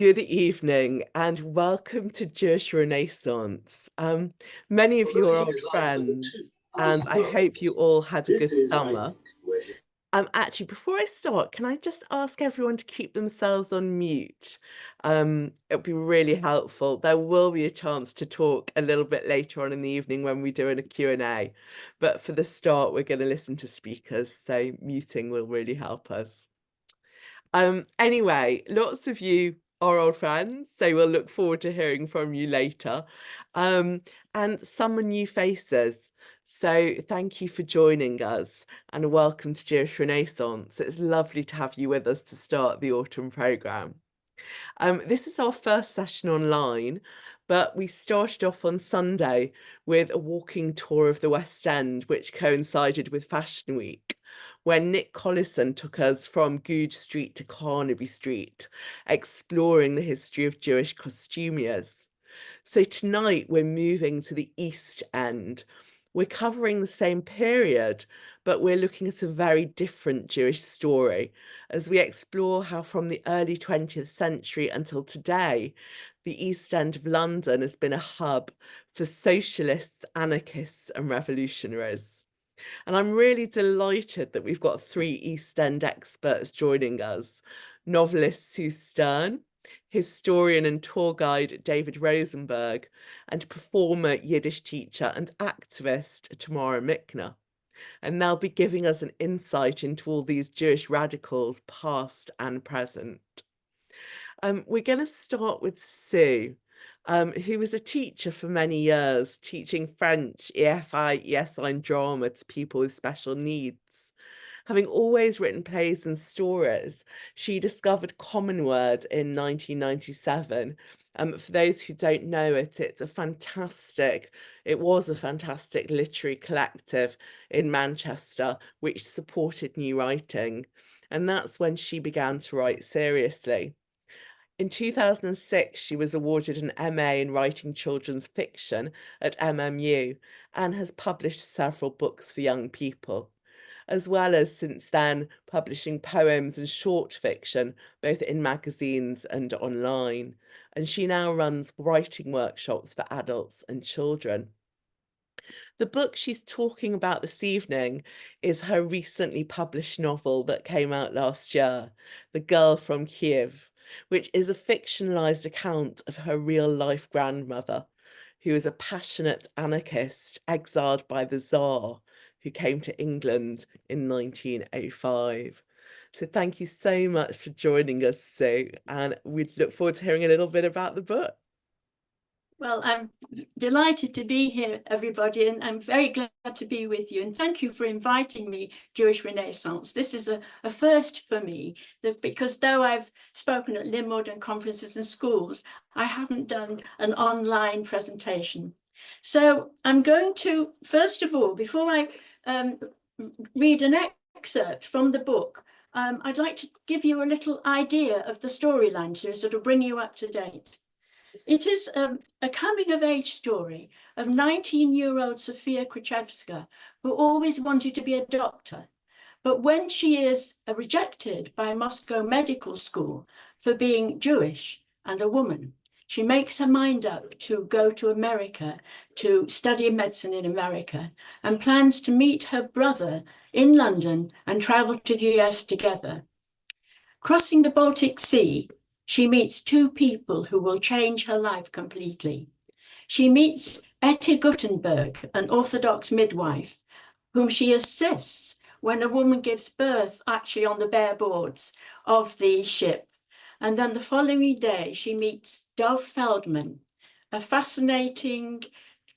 Good evening and welcome to Jewish Renaissance. Many of you are old friends, and I hope you all had a good summer. Actually, before I start, can I just ask everyone to keep themselves on mute? It'll be really helpful. There will be a chance to talk a little bit later on in the evening when we do a Q&A, but for the start, we're going to listen to speakers, so muting will really help us. Anyway, lots of you are old friends, so we'll look forward to hearing from you later. And some are new faces. So thank you for joining us and welcome to Jewish Renaissance. It's lovely to have you with us to start the autumn programme. This is our first session online, but we started off on Sunday with a walking tour of the West End, which coincided with Fashion Week, when Nick Collison took us from Goodge Street to Carnaby Street, exploring the history of Jewish costumiers. So tonight we're moving to the East End. We're covering the same period, but we're looking at a very different Jewish story as we explore how from the early 20th century until today, the East End of London has been a hub for socialists, anarchists and revolutionaries. And I'm really delighted that we've got three East End experts joining us. Novelist Sue Stern, historian and tour guide David Rosenberg, and performer, Yiddish teacher and activist Tamara Micner. And they'll be giving us an insight into all these Jewish radicals, past and present. We're going to start with Sue, who was a teacher for many years, teaching French, EFI, ESI and drama to people with special needs. Having always written plays and stories, she discovered Common Word in 1997. For those who don't know it, it was a fantastic literary collective in Manchester, which supported new writing. And that's when she began to write seriously. In 2006, she was awarded an MA in writing children's fiction at MMU and has published several books for young people, as well as since then publishing poems and short fiction, both in magazines and online. And she now runs writing workshops for adults and children. The book she's talking about this evening is her recently published novel that came out last year, The Girl from Kyiv, which is a fictionalized account of her real-life grandmother, who is a passionate anarchist exiled by the Tsar, who came to England in 1905. So thank you so much for joining us, Sue, and we'd look forward to hearing a little bit about the book. Well, I'm delighted to be here, everybody, and I'm very glad to be with you. And thank you for inviting me, Jewish Renaissance. This is a first for me, because though I've spoken at Limud and conferences and schools, I haven't done an online presentation. So I'm going to, first of all, before I read an excerpt from the book, I'd like to give you a little idea of the storyline to sort of bring you up to date. It is a coming-of-age story of 19-year-old Sofia Kruchevska, who always wanted to be a doctor. But when she is rejected by Moscow Medical School for being Jewish and a woman, she makes her mind up to go to America to study medicine in America and plans to meet her brother in London and travel to the US together. Crossing the Baltic Sea, she meets two people who will change her life completely. She meets Etty Guttenberg, an Orthodox midwife, whom she assists when a woman gives birth actually on the bare boards of the ship. And then the following day, she meets Dov Feldman, a fascinating,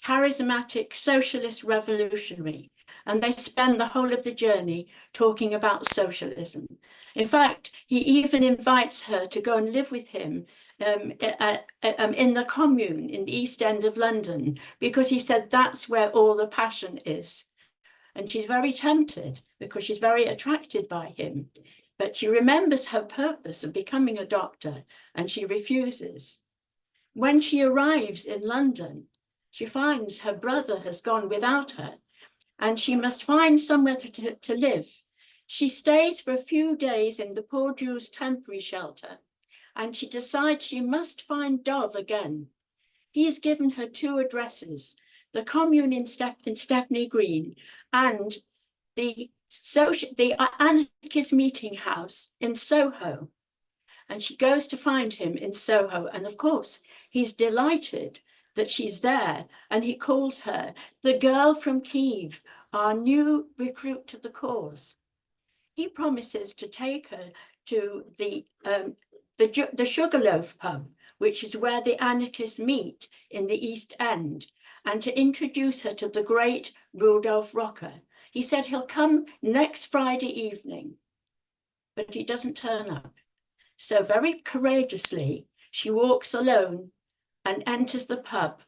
charismatic socialist revolutionary. And they spend the whole of the journey talking about socialism. In fact, he even invites her to go and live with him in the commune in the East End of London, because he said that's where all the passion is. And she's very tempted because she's very attracted by him. But she remembers her purpose of becoming a doctor and she refuses. When she arrives in London, she finds her brother has gone without her and she must find somewhere to live. She stays for a few days in the poor Jews' temporary shelter, and she decides she must find Dov again. He has given her two addresses, the commune in Stepney Green and the anarchist meeting house in Soho. And she goes to find him in Soho. And of course, he's delighted that she's there. And he calls her the girl from Kyiv, our new recruit to the cause. He promises to take her to the Sugarloaf pub, which is where the anarchists meet in the East End, and to introduce her to the great Rudolf Rocker. He said he'll come next Friday evening, but he doesn't turn up. So very courageously, she walks alone and enters the pub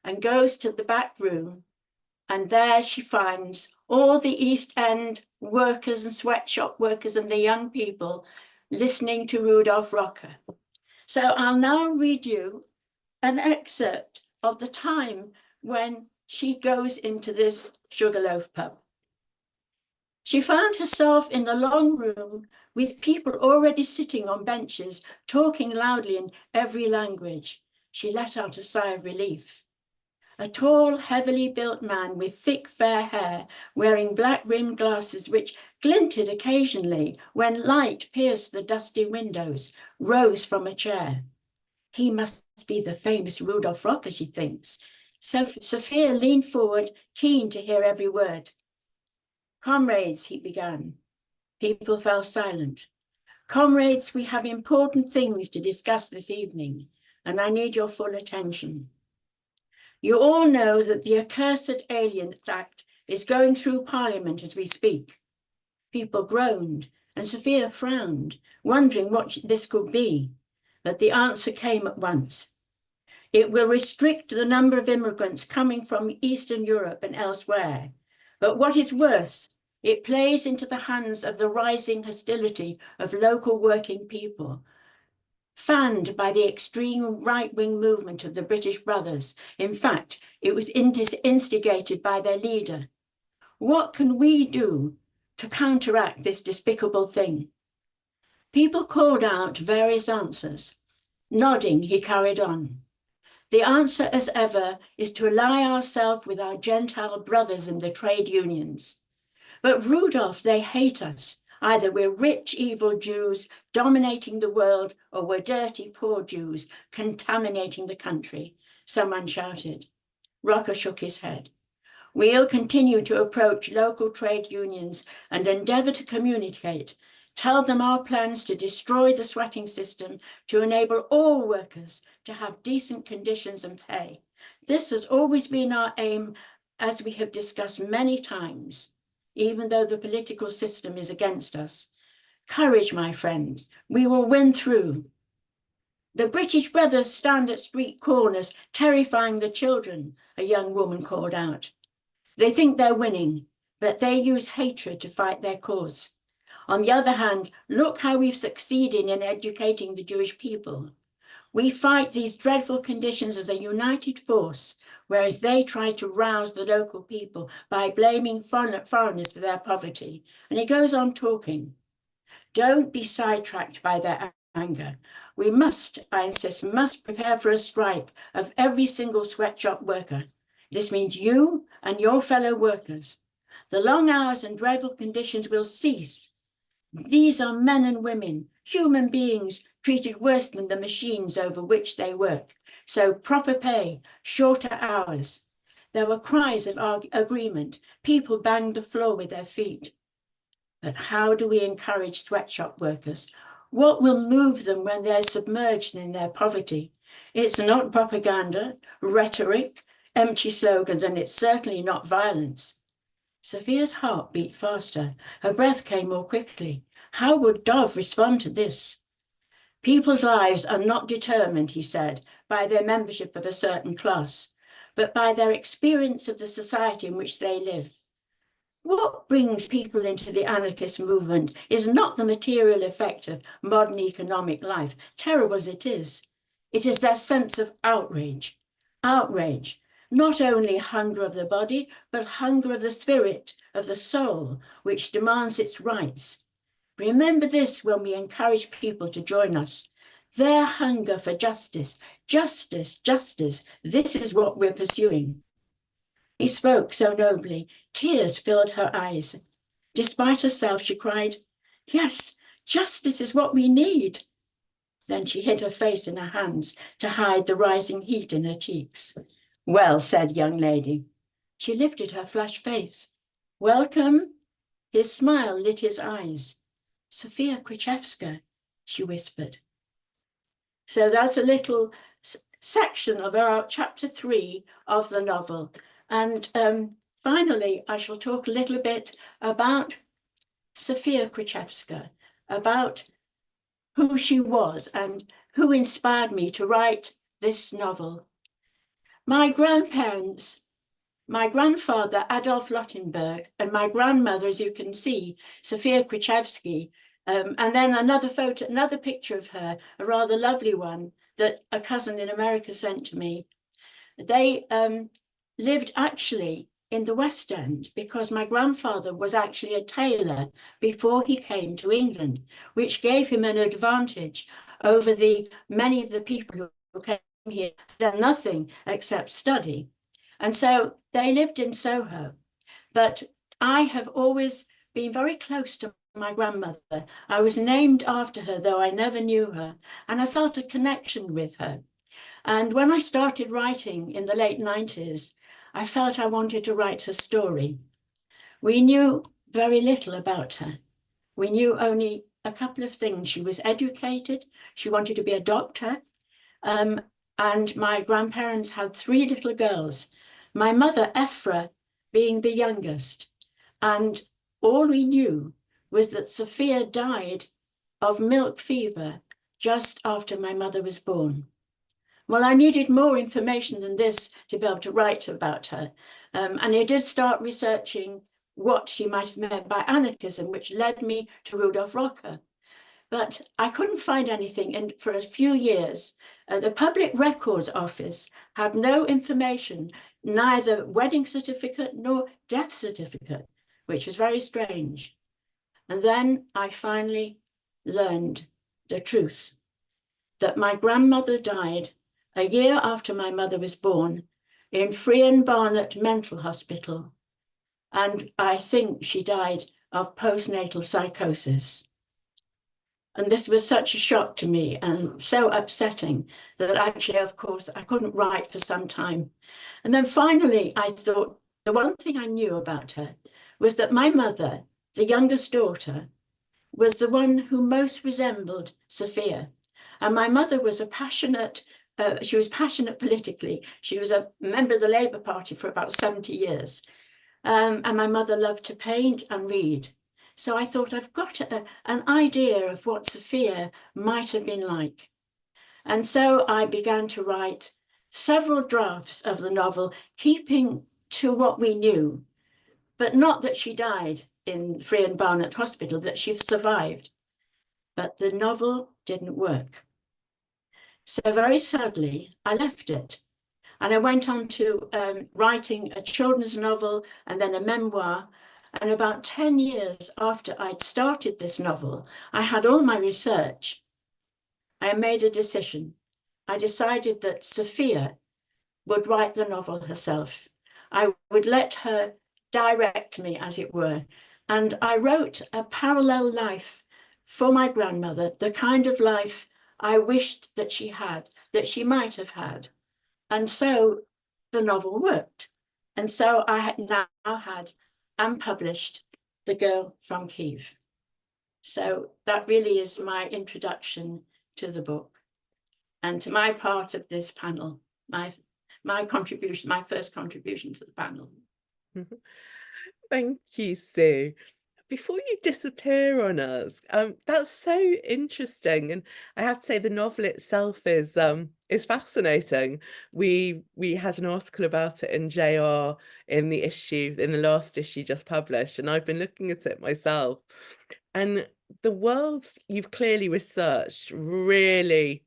and goes to the back room. And there she finds all the East End workers and sweatshop workers and the young people listening to Rudolf Rocker. So I'll now read you an excerpt of the time when she goes into this Sugarloaf pub. She found herself in a long room with people already sitting on benches, talking loudly in every language. She let out a sigh of relief. A tall, heavily built man with thick, fair hair, wearing black-rimmed glasses which glinted occasionally when light pierced the dusty windows, rose from a chair. He must be the famous Rudolf Rocker, she thinks. So Sophia leaned forward, keen to hear every word. Comrades, he began. People fell silent. Comrades, we have important things to discuss this evening, and I need your full attention. You all know that the accursed Aliens Act is going through Parliament as we speak. People groaned, and Sophia frowned, wondering what this could be. But the answer came at once. It will restrict the number of immigrants coming from Eastern Europe and elsewhere. But what is worse, it plays into the hands of the rising hostility of local working people, fanned by the extreme right-wing movement of the British Brothers. In fact, it was instigated by their leader. What can we do to counteract this despicable thing? People called out various answers. Nodding, he carried on. The answer, as ever, is to ally ourselves with our Gentile brothers in the trade unions. But Rudolf, they hate us. Either we're rich, evil Jews dominating the world, or we're dirty, poor Jews contaminating the country, someone shouted. Rocker shook his head. We'll continue to approach local trade unions and endeavor to communicate, tell them our plans to destroy the sweating system to enable all workers to have decent conditions and pay. This has always been our aim, as we have discussed many times, even though the political system is against us. Courage, my friends, we will win through. The British Brothers stand at street corners, terrifying the children, a young woman called out. They think they're winning, but they use hatred to fight their cause. On the other hand, look how we've succeeded in educating the Jewish people. We fight these dreadful conditions as a united force, whereas they try to rouse the local people by blaming foreigners for their poverty. And he goes on talking. Don't be sidetracked by their anger. We must, I insist, must prepare for a strike of every single sweatshop worker. This means you and your fellow workers. The long hours and dreadful conditions will cease. These are men and women, human beings treated worse than the machines over which they work. So proper pay, shorter hours. There were cries of agreement. People banged the floor with their feet. But how do we encourage sweatshop workers? What will move them when they're submerged in their poverty? It's not propaganda, rhetoric, empty slogans, and it's certainly not violence. Sophia's heart beat faster. Her breath came more quickly. How would Dov respond to this? People's lives are not determined, he said, by their membership of a certain class, but by their experience of the society in which they live. What brings people into the anarchist movement is not the material effect of modern economic life, terrible as it is. It is their sense of outrage. Outrage, not only hunger of the body, but hunger of the spirit, of the soul, which demands its rights. Remember this when we encourage people to join us. Their hunger for justice, justice, justice, this is what we're pursuing. He spoke so nobly, tears filled her eyes. Despite herself, she cried, yes, justice is what we need. Then she hid her face in her hands to hide the rising heat in her cheeks. Well said, young lady. She lifted her flushed face. Welcome. His smile lit his eyes. Sophia Krichevska, she whispered. So that's a little section of our chapter 3 of the novel. And finally, I shall talk a little bit about Sophia Krichevska, about who she was and who inspired me to write this novel. My grandparents, my grandfather, Adolf Lottenberg, and my grandmother, as you can see, Sophia Krichevsky, and then another picture of her, a rather lovely one that a cousin in America sent to me. They lived actually in the West End because my grandfather was actually a tailor before he came to England, which gave him an advantage over many of the people who came here, done nothing except study. And so they lived in Soho. But I have always been very close to my grandmother. I was named after her, though I never knew her, and I felt a connection with her. And when I started writing in the late 90s, I felt I wanted to write her story. We knew very little about her. We knew only a couple of things. She was educated. She wanted to be a doctor. And my grandparents had 3 little girls. My mother, Ephra, being the youngest. And all we knew was that Sophia died of milk fever just after my mother was born. Well, I needed more information than this to be able to write about her. And I did start researching what she might have meant by anarchism, which led me to Rudolf Rocker. But I couldn't find anything, and for a few years, the Public Records Office had no information, neither wedding certificate nor death certificate, which was very strange. And then I finally learned the truth, that my grandmother died a year after my mother was born in Frian Barnet Mental Hospital. And I think she died of postnatal psychosis. And this was such a shock to me and so upsetting that actually, of course, I couldn't write for some time. And then finally, I thought the one thing I knew about her was that my mother, the youngest daughter, was the one who most resembled Sophia. And my mother was she was passionate politically. She was a member of the Labour Party for about 70 years. And my mother loved to paint and read. So I thought I've got an idea of what Sophia might have been like. And so I began to write several drafts of the novel, keeping to what we knew, but not that she died in Frian Barnet Hospital, that she survived. But the novel didn't work. So very sadly, I left it. And I went on to writing a children's novel and then a memoir. And about 10 years after I'd started this novel, I had all my research. I made a decision. I decided that Sophia would write the novel herself. I would let her direct me, as it were. And I wrote a parallel life for my grandmother, the kind of life I wished that she had, that she might have had. And so the novel worked. And so I had now had unpublished The Girl from Kyiv. So that really is my introduction to the book and to my part of this panel, my contribution, my first contribution to the panel. Thank you, Sue. Before you disappear on us, that's so interesting, and I have to say the novel itself is fascinating. We had an article about it in JR in the last issue just published, and I've been looking at it myself. And the worlds you've clearly researched really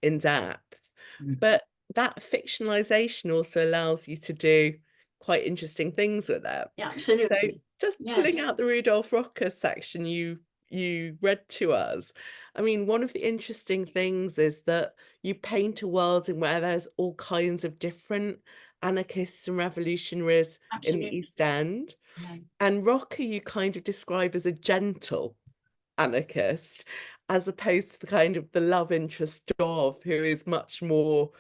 in depth, but that fictionalization also allows you to do quite interesting things with it. Yeah, absolutely. So just pulling out the Rudolf Rocker section you you read to us. I mean, one of the interesting things is that you paint a world in where there's all kinds of different anarchists and revolutionaries in the Absolutely. East End. Yeah. And Rocker you kind of describe as a gentle anarchist, as opposed to the kind of the love interest of who is much more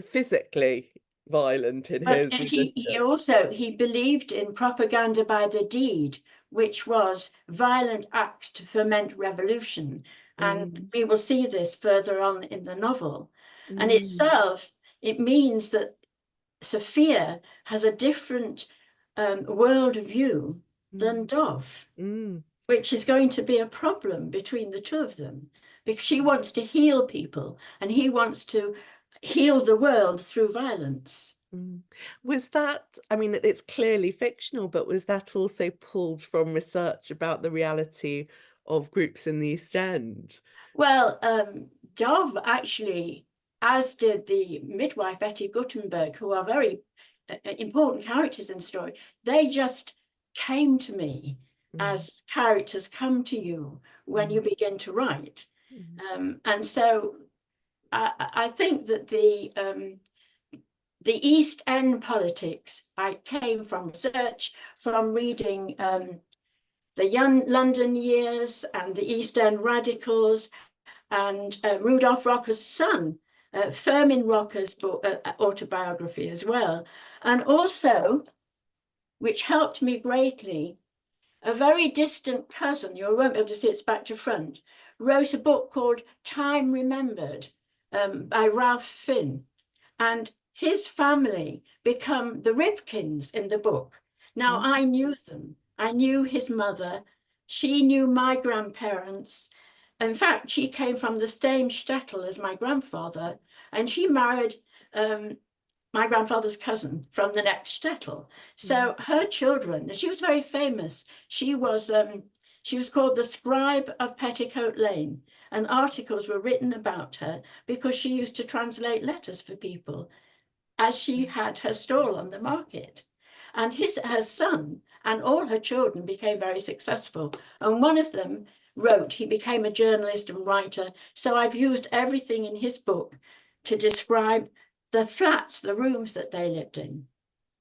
physically violent in But his he resistance. also he believed in propaganda by the deed, which was violent acts to foment revolution. And Mm, we will see this further on in the novel. And mm, itself, it means that Sophia has a different world view than mm, Dove, mm, which is going to be a problem between the two of them, because she wants to heal people and he wants to heal the world through violence. mm. Was that, I mean, it's clearly fictional, but was that also pulled from research about the reality of groups in the East End? Well, Dove actually, as did the midwife Etty Guttenberg, who are very important characters in the story, they just came to me Mm, as characters come to you when you mm, begin to write. mm, And so I think that the East End politics, I came from research, from reading the young London years and the East End radicals, and Rudolf Rocker's son, Firmin Rocker's book, autobiography as well. And also, which helped me greatly, a very distant cousin, you won't be able to see it's back to front, wrote a book called Time Remembered by Ralph Finn. And his family become the Rivkins in the book. Now, mm, I knew them. I knew his mother. She knew my grandparents. In fact, she came from the same shtetl as my grandfather, and she married my grandfather's cousin from the next shtetl. mm. So her children, she was very famous. She was called the Scribe of Petticoat Lane, and articles were written about her because she used to translate letters for people as she had her stall on the market. And her son and all her children became very successful. And one of them wrote, he became a journalist and writer. So I've used everything in his book to describe the flats, the rooms that they lived in.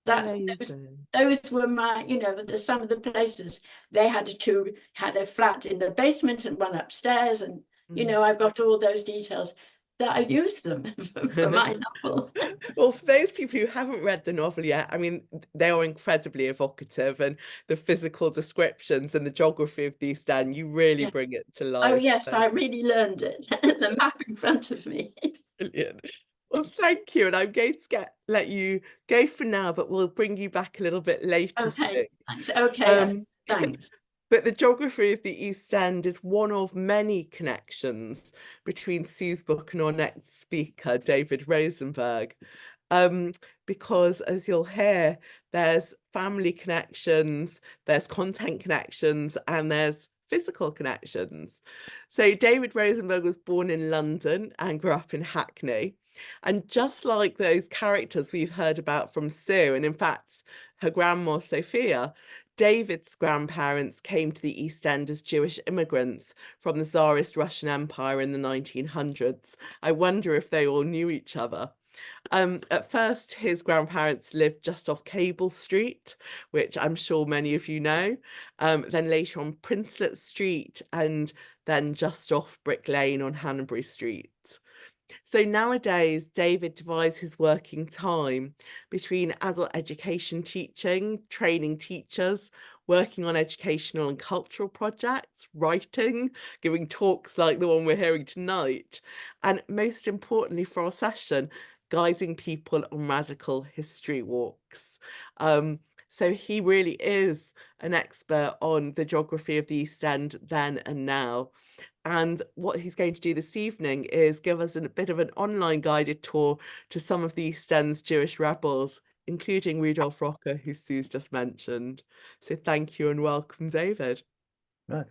That's Amazing. those were my, some of the places they had a flat in the basement and one upstairs, and Mm. I've got all those details that I use them for my novel. Well, for those people who haven't read the novel yet, I mean, they are incredibly evocative, and the physical descriptions and the geography of the East End, you really Yes. bring it to Oh life. yes, So I really learned it. The map in front of me. brilliant. Well, thank you. And I'm going to let you go for now, but we'll bring you back a little bit later Okay, soon. thanks. Okay, Um, thanks. but the geography of the East End is one of many connections between Sue's book and our next speaker, David Rosenberg. Um, because as you'll hear, there's family connections, there's content connections, and there's physical connections. So David Rosenberg was born in London and grew up in Hackney. And just like those characters we've heard about from Sue, and in fact, her grandma Sophia, David's grandparents came to the East End as Jewish immigrants from the Tsarist Russian Empire in the 1900s. I wonder if they all knew each other. At first, his grandparents lived just off Cable Street, which I'm sure many of you know. Then later on Princelet Street, and then just off Brick Lane on Hanbury Street. So nowadays, David divides his working time between adult education teaching, training teachers, working on educational and cultural projects, writing, giving talks like the one we're hearing tonight, and most importantly for our session, guiding people on radical history walks. So he really is an expert on the geography of the East End then and now. And what he's going to do this evening is give us a bit of an online guided tour to some of the East End's Jewish rebels, including Rudolf Rocker, who Sue's just mentioned. So thank you and welcome, David. Right.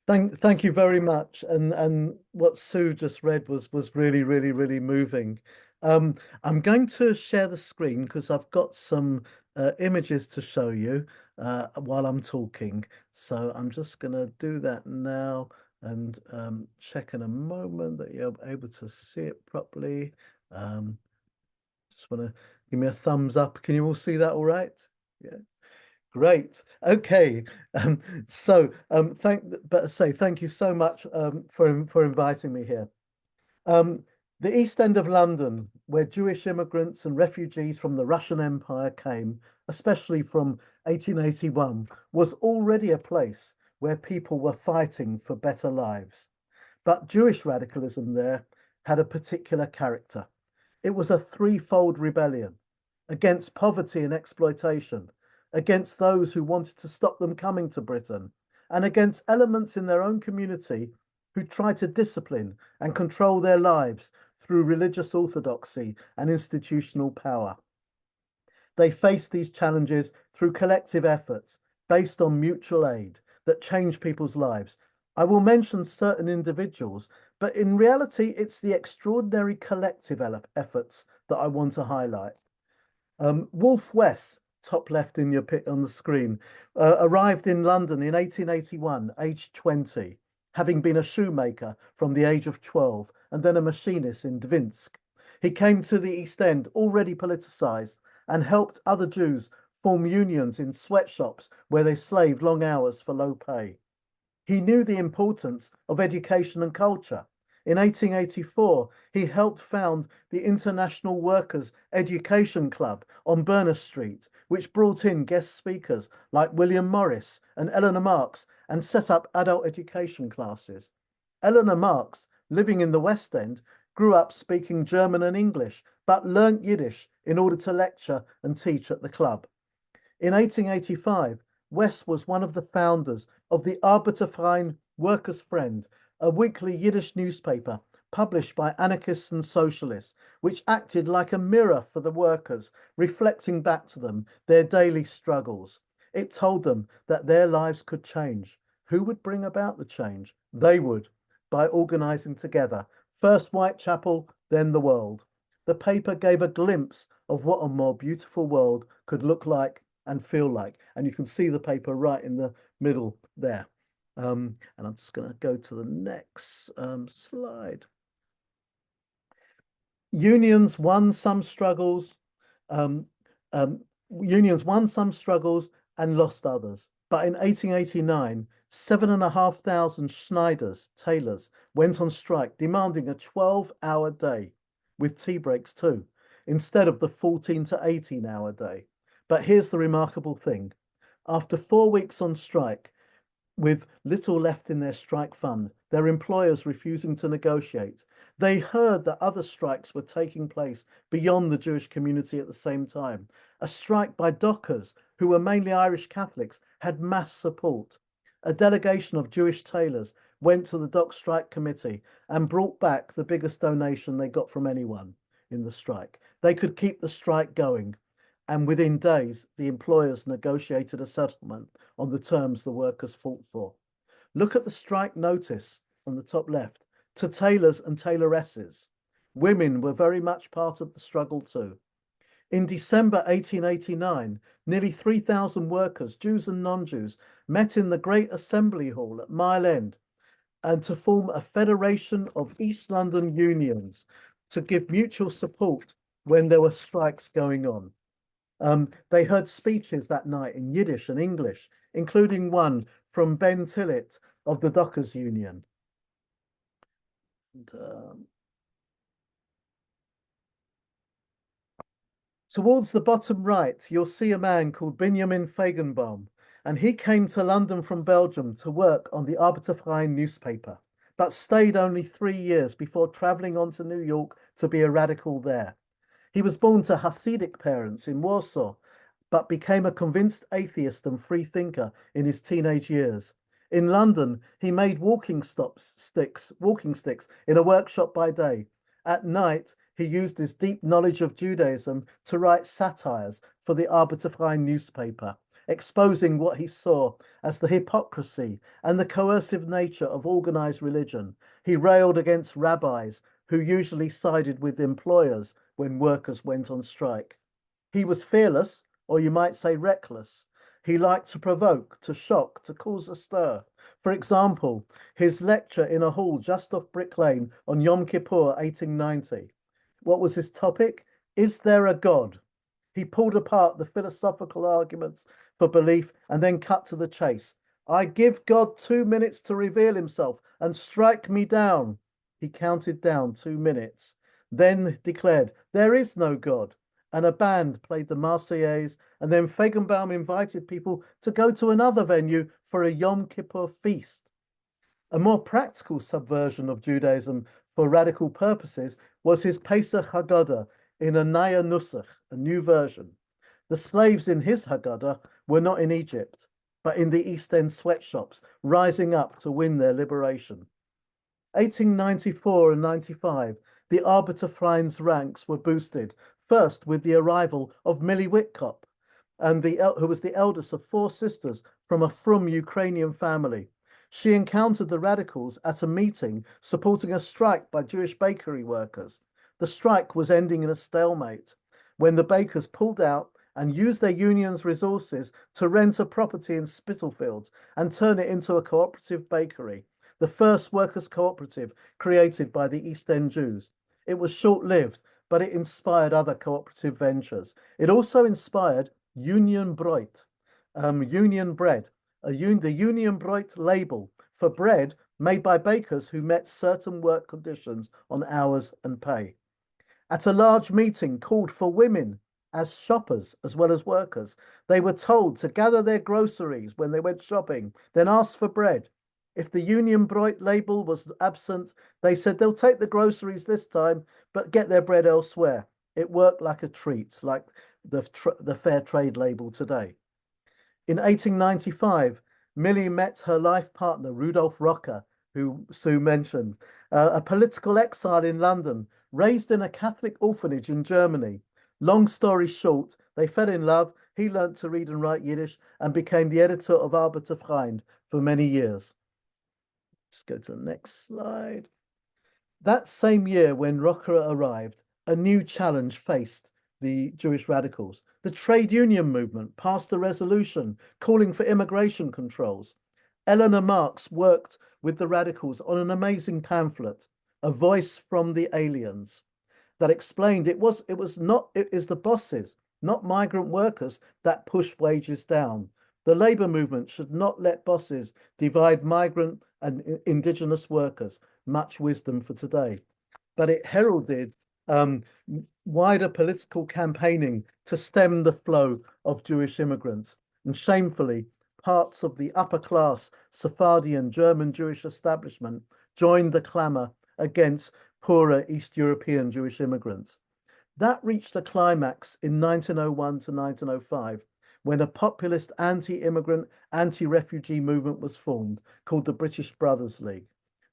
Thank you very much. And what Sue just read was really, really, really moving. I'm going to share the screen because I've got some images to show you. while I'm talking. So I'm just going to do that now and check in a moment that you're able to see it properly. Just want to give me a thumbs up. Can you all see that all right? Yeah. Great. Okay. Thank you so much for inviting me here. The East End of London, where Jewish immigrants and refugees from the Russian Empire came, especially from 1881, was already a place where people were fighting for better lives. But Jewish radicalism there had a particular character. It was a threefold rebellion against poverty and exploitation, against those who wanted to stop them coming to Britain, and against elements in their own community who tried to discipline and control their lives through religious orthodoxy and institutional power. They faced these challenges through collective efforts based on mutual aid that changed people's lives. I will mention certain individuals, but in reality, it's the extraordinary collective efforts that I want to highlight. Wolf West, top left in your on the screen, arrived in London in 1881, aged 20, having been a shoemaker from the age of 12 and then a machinist in Dvinsk. He came to the East End already politicized and helped other Jews form unions in sweatshops where they slaved long hours for low pay. He knew the importance of education and culture. In 1884, he helped found the International Workers' Education Club on Berners Street, which brought in guest speakers like William Morris and Eleanor Marx and set up adult education classes. Eleanor Marx, living in the West End, grew up speaking German and English, but learnt Yiddish in order to lecture and teach at the club. In 1885, West was one of the founders of the Arbeiterverein Workers' Friend, a weekly Yiddish newspaper published by anarchists and socialists, which acted like a mirror for the workers, reflecting back to them their daily struggles. It told them that their lives could change. Who would bring about the change? They would, by organizing together, first Whitechapel, then the world. The paper gave a glimpse of what a more beautiful world could look like and feel like. And you can see the paper right in the middle there. And I'm just going to go to the next slide. Unions won some struggles. Unions won some struggles and lost others. But in 1889, 7,500 Schneiders, tailors, went on strike, demanding a 12-hour day with tea breaks too, instead of the 14 to 18-hour day. But here's the remarkable thing. After 4 weeks on strike, with little left in their strike fund, their employers refusing to negotiate, they heard that other strikes were taking place beyond the Jewish community at the same time. A strike by dockers, who were mainly Irish Catholics, had mass support. A delegation of Jewish tailors went to the Dock Strike Committee and brought back the biggest donation they got from anyone in the strike. They could keep the strike going. And within days, the employers negotiated a settlement on the terms the workers fought for. Look at the strike notice on the top left. To tailors and tailoresses. Women were very much part of the struggle too. In December 1889, nearly 3,000 workers, Jews and non-Jews, met in the Great Assembly Hall at Mile End and to form a federation of East London unions to give mutual support when there were strikes going on. They heard speeches that night in Yiddish and English, including one from Ben Tillett of the Dockers Union. Towards the bottom right, you'll see a man called Benjamin Feigenbaum, and he came to London from Belgium to work on the Arbeiterverein newspaper, but stayed only 3 years before traveling on to New York to be a radical there. He was born to Hasidic parents in Warsaw, but became a convinced atheist and free thinker in his teenage years. In London, he made walking sticks in a workshop by day. At night, he used his deep knowledge of Judaism to write satires for the Arbeiterverein newspaper, exposing what he saw as the hypocrisy and the coercive nature of organized religion. He railed against rabbis who usually sided with employers when workers went on strike. He was fearless, or you might say reckless, He liked to provoke, to shock, to cause a stir. For example, his lecture in a hall just off Brick Lane on Yom Kippur 1890. What was his topic? Is there a God? He pulled apart the philosophical arguments for belief and then cut to the chase. I give God 2 minutes to reveal himself and strike me down. He counted down 2 minutes, then declared, there is no God. And a band played the Marseillaise, and then Feigenbaum invited people to go to another venue for a Yom Kippur feast. A more practical subversion of Judaism for radical purposes was his Pesach Haggadah in a Naya Nusach, a new version. The slaves in his Haggadah were not in Egypt, but in the East End sweatshops, rising up to win their liberation. 1894 and 95, the Arbeiterverein's ranks were boosted, first with the arrival of Millie Whitkop, who was the eldest of 4 sisters from a Frum Ukrainian family. She encountered the radicals at a meeting supporting a strike by Jewish bakery workers. The strike was ending in a stalemate when the bakers pulled out and used their union's resources to rent a property in Spitalfields and turn it into a cooperative bakery, the first workers' cooperative created by the East End Jews. It was short-lived, but it inspired other cooperative ventures. It also inspired Union Breut, Union Bread, the Union Breut label for bread made by bakers who met certain work conditions on hours and pay. At a large meeting called for women as shoppers as well as workers, they were told to gather their groceries when they went shopping, then ask for bread. If the Union Breut label was absent, they said they'll take the groceries this time, but get their bread elsewhere. It worked like a treat, like the fair trade label today. In 1895, Millie met her life partner, Rudolf Rocker, who Sue mentioned, a political exile in London, raised in a Catholic orphanage in Germany. Long story short, they fell in love. He learnt to read and write Yiddish and became the editor of Arbeiterverein for many years. Let's go to the next slide. That same year when Rocker arrived, a new challenge faced the Jewish radicals. The trade union movement passed a resolution calling for immigration controls. Eleanor Marx worked with the radicals on an amazing pamphlet, A Voice from the Aliens, that explained it is the bosses, not migrant workers, that push wages down. The labor movement should not let bosses divide migrant and indigenous workers. Much wisdom for today. But it heralded wider political campaigning to stem the flow of Jewish immigrants. And shamefully, parts of the upper class Sephardian German Jewish establishment joined the clamor against poorer East European Jewish immigrants. That reached a climax in 1901 to 1905, when a populist anti-immigrant, anti-refugee movement was formed called the British Brothers League.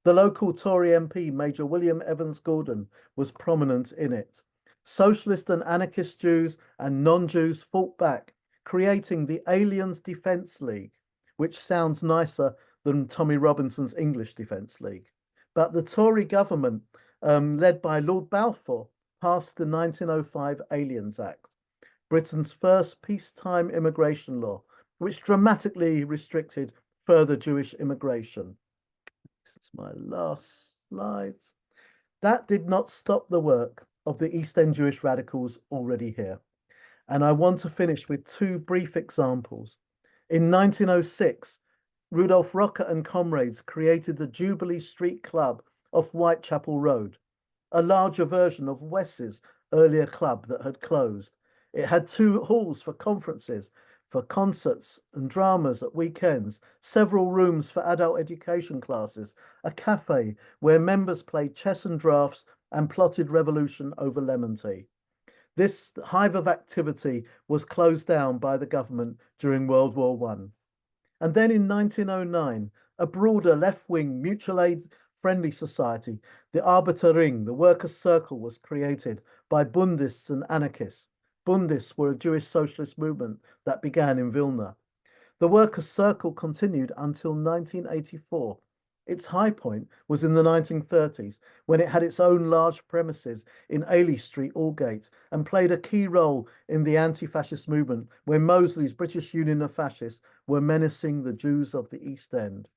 The local Tory MP, Major William Evans Gordon, was prominent in it. Socialist and anarchist Jews and non-Jews fought back, creating the Aliens Defence League, which sounds nicer than Tommy Robinson's English Defence League. But the Tory government, led by Lord Balfour, passed the 1905 Aliens Act, Britain's first peacetime immigration law, which dramatically restricted further Jewish immigration. This is my last slide. That did not stop the work of the East End Jewish radicals already here. And I want to finish with 2 brief examples. In 1906, Rudolf Rocker and comrades created the Jubilee Street Club off Whitechapel Road, a larger version of Wes's earlier club that had closed. It had 2 halls for conferences, for concerts and dramas at weekends, several rooms for adult education classes, a cafe where members played chess and draughts and plotted revolution over lemon tea. This hive of activity was closed down by the government during World War I. And then in 1909, a broader left-wing mutual aid friendly society, the Arbeiterring, the Workers' Circle, was created by Bundists and anarchists. Bundists were a Jewish socialist movement that began in Vilna. The Workers' Circle continued until 1984. Its high point was in the 1930s, when it had its own large premises in Ailey Street, Aldgate, and played a key role in the anti-fascist movement when Mosley's British Union of Fascists were menacing the Jews of the East End.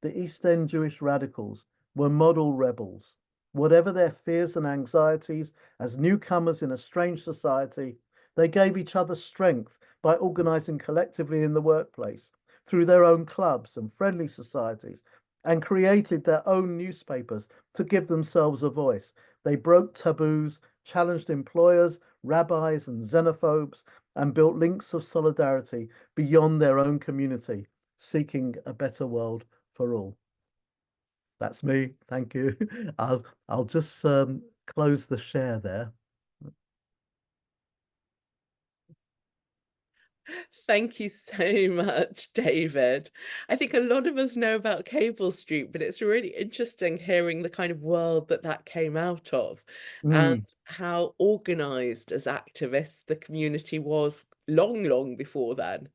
The East End Jewish radicals were model rebels. Whatever their fears and anxieties as newcomers in a strange society, they gave each other strength by organizing collectively in the workplace through their own clubs and friendly societies, and created their own newspapers to give themselves a voice. They broke taboos, challenged employers, rabbis, and xenophobes, and built links of solidarity beyond their own community, seeking a better world for all. That's me. Thank you. I'll just close the share there. Thank you so much, David. I think a lot of us know about Cable Street, but it's really interesting hearing the kind of world that that came out of and Mm. how organized as activists the community was long, long before then.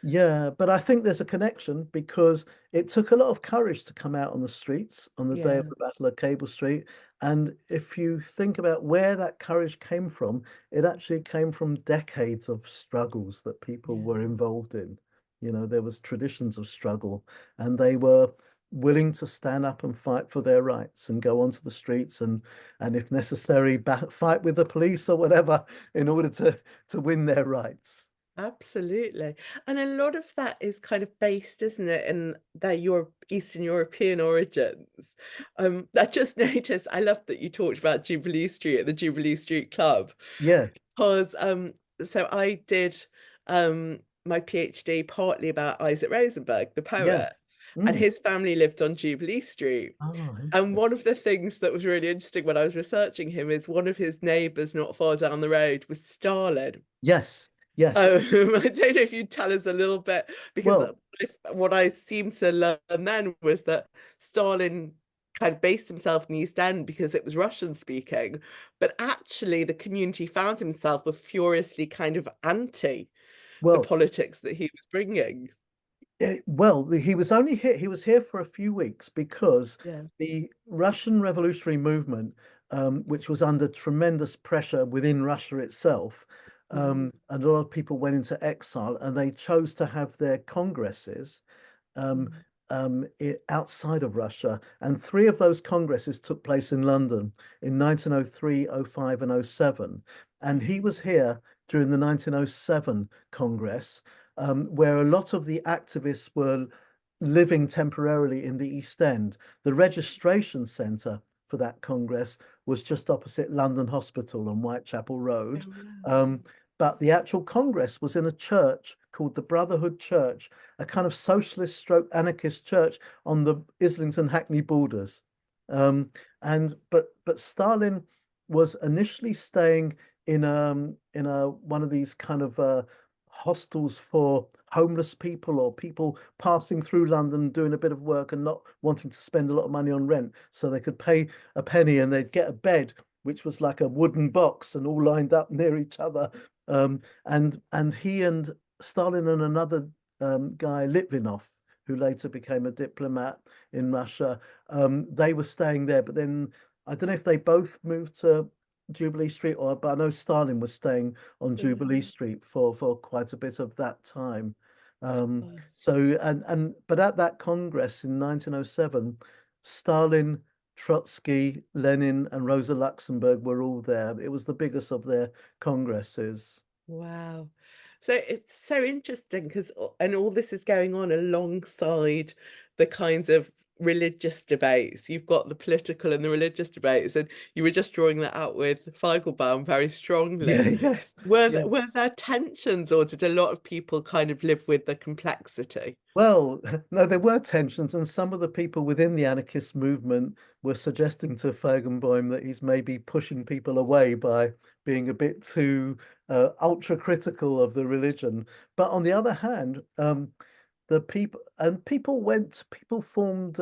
Yeah, but I think there's a connection because it took a lot of courage to come out on the streets on the day of Yeah, the Battle of Cable Street. And if you think about where that courage came from, it actually came from decades of struggles that people yeah. were involved in. You know, there was traditions of struggle, and they were willing to stand up and fight for their rights and go onto the streets and if necessary, fight with the police or whatever in order to win their rights. Absolutely. And a lot of that is kind of based, isn't it, in their Eastern European origins. I just noticed, I love that you talked about Jubilee Street at the Jubilee Street Club, Yeah. because so I did my PhD partly about Isaac Rosenberg, the Yeah. poet, and Mm. his family lived on Jubilee Street. Oh, And interesting. one of the things that was really interesting when I was researching him is one of his neighbors not far down the road was Stalin. Yes. Yes. I don't know if you'd tell us a little bit, because Well, what I seemed to learn then was that Stalin kind of based himself in the East End because it was Russian speaking, but actually the community found himself with furiously kind of anti the well, politics that he was bringing. he was only here. He was here for a few weeks because Yeah. the Russian revolutionary movement, which was under tremendous pressure within Russia itself, Mm, and a lot of people went into exile, and they chose to have their congresses um, mm, outside of Russia. And three of those congresses took place in London in 1903, '05, and '07. And he was here during the 1907 Congress, where a lot of the activists were living temporarily in the East End. The registration centre for that Congress was just opposite London Hospital on Whitechapel oh, Road. wow. Um, but the actual Congress was in a church called the Brotherhood Church, a kind of socialist stroke anarchist church on the Islington Hackney borders. But Stalin was initially staying in a one of these kind of hostels for homeless people or people passing through London doing a bit of work and not wanting to spend a lot of money on rent, so they could pay a penny and they'd get a bed which was like a wooden box and all lined up near each other. And he and Stalin and another guy, Litvinov, who later became a diplomat in Russia, they were staying there. But then I don't know if they both moved to Jubilee Street, but I know Stalin was staying on Jubilee Yeah. Street for quite a bit of that time. Um, Gosh. so but at that Congress in 1907, Stalin, Trotsky, Lenin, and Rosa Luxemburg were all there. It was the biggest of their congresses. Wow. So it's so interesting because, and all this is going on alongside the kinds of religious debates. You've got the political and the religious debates, and you were just drawing that out with Feigelbaum very Yeah, strongly. yes. Yeah. Were there tensions, or did a lot of people kind of live with the complexity? Well, no, there were tensions, and some of the people within the anarchist movement were suggesting to Feigenbaum that he's maybe pushing people away by being a bit too ultra critical of the religion. But on the other hand, the people formed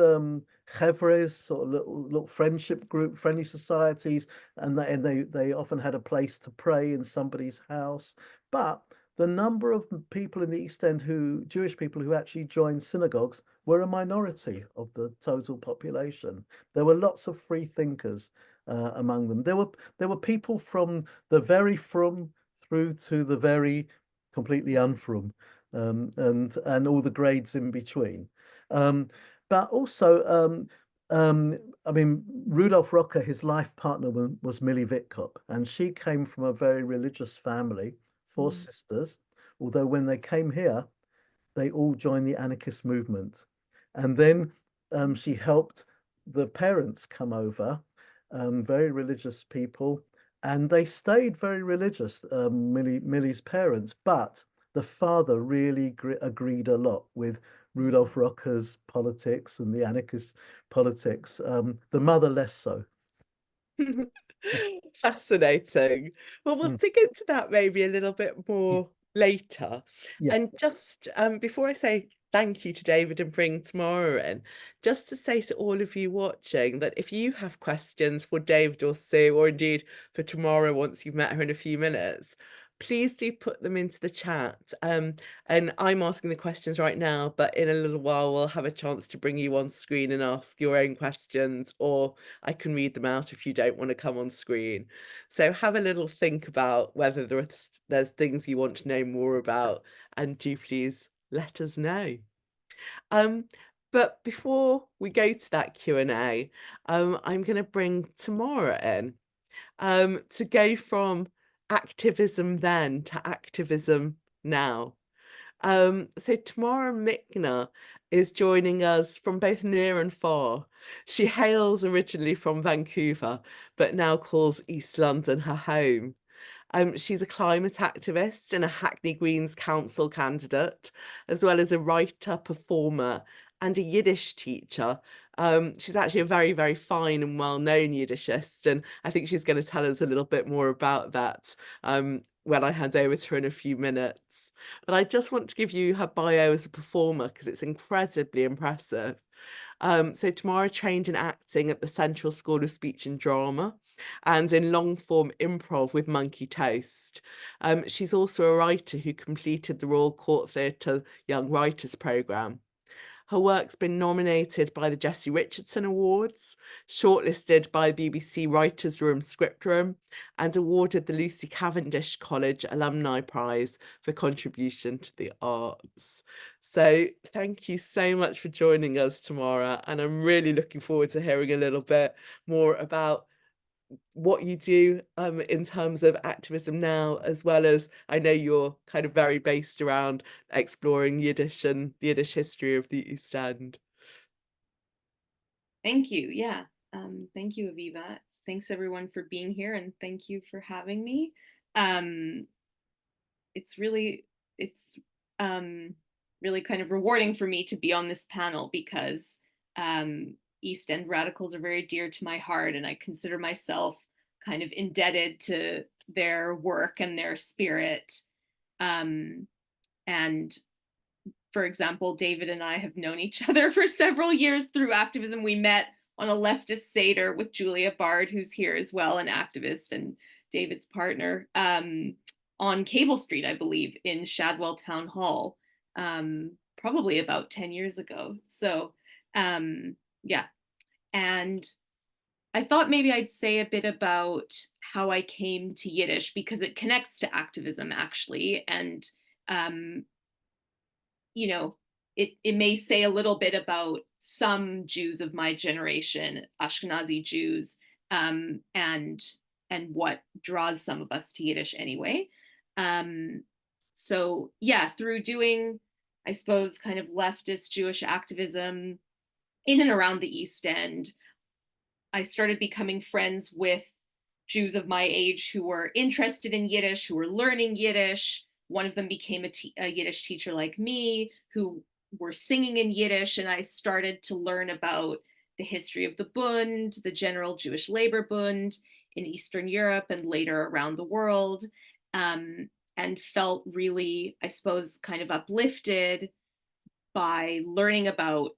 chevres, sort of little friendship group, friendly societies, and they often had a place to pray in somebody's house. But the number of people in the East End Jewish people who actually joined synagogues were a minority of the total population. There were lots of free thinkers among them. There were people from the very frum through to the very completely unfrum, and all the grades in between. But also, I mean, Rudolf Rocker, his life partner was Millie Witkop, and she came from a very religious family, four sisters, although when they came here, they all joined the anarchist movement. And then she helped the parents come over, very religious people, and they stayed very religious, Millie's parents, but the father really agreed a lot with Rudolf Rocker's politics and the anarchist politics. The mother less so. Fascinating. Well, we'll Mm. dig into that maybe a little bit more later. Yeah. And just before I say thank you to David and bring Tamara in, just to say to all of you watching that if you have questions for David or Sue, or indeed for Tamara once you've met her in a few minutes, please do put them into the chat. And I'm asking the questions right now, but in a little while we'll have a chance to bring you on screen and ask your own questions, or I can read them out if you don't want to come on screen. So have a little think about whether there's things you want to know more about, and do please let us know. But before we go to that Q&A, I'm going to bring Tamara in to go from activism then to activism now. So Tamara Micner is joining us from both near and far. She hails originally from Vancouver, but now calls East London her home. She's a climate activist and a Hackney Greens council candidate, as well as a writer, performer, and a Yiddish teacher. She's actually a very, very fine and well-known Yiddishist, and I think she's going to tell us a little bit more about that when I hand over to her in a few minutes. But I just want to give you her bio as a performer because it's incredibly impressive. So Tamara trained in acting at the Central School of Speech and Drama and in long-form improv with Monkey Toast. She's also a writer who completed the Royal Court Theatre Young Writers Programme. Her work's been nominated by the Jessie Richardson Awards, shortlisted by BBC Writers' Room Script Room, and awarded the Lucy Cavendish College Alumni Prize for contribution to the arts. So thank you so much for joining us, Tamara, and I'm really looking forward to hearing a little bit more about what you do in terms of activism now, as well as I know you're kind of very based around exploring Yiddish and the Yiddish history of the East End. Thank you. Yeah. Thank you, Aviva. Thanks everyone for being here, and thank you for having me. It's really kind of rewarding for me to be on this panel because East End radicals are very dear to my heart, and I consider myself kind of indebted to their work and their spirit. And for example, David and I have known each other for several years through activism. We met on a leftist Seder with Julia Bard, who's here as well, an activist and David's partner, on Cable Street, I believe, in Shadwell Town Hall, probably about 10 years ago. So yeah, and I thought maybe I'd say a bit about how I came to Yiddish because it connects to activism actually. And, you know, it may say a little bit about some Jews of my generation, Ashkenazi Jews, and what draws some of us to Yiddish anyway. So yeah, through doing, I suppose, kind of leftist Jewish activism in and around the East End, I started becoming friends with Jews of my age who were interested in Yiddish, who were learning Yiddish. One of them became a Yiddish teacher like me, who were singing in Yiddish, and I started to learn about the history of the Bund, the General Jewish Labor Bund in Eastern Europe and later around the world, and felt really, I suppose, kind of uplifted by learning about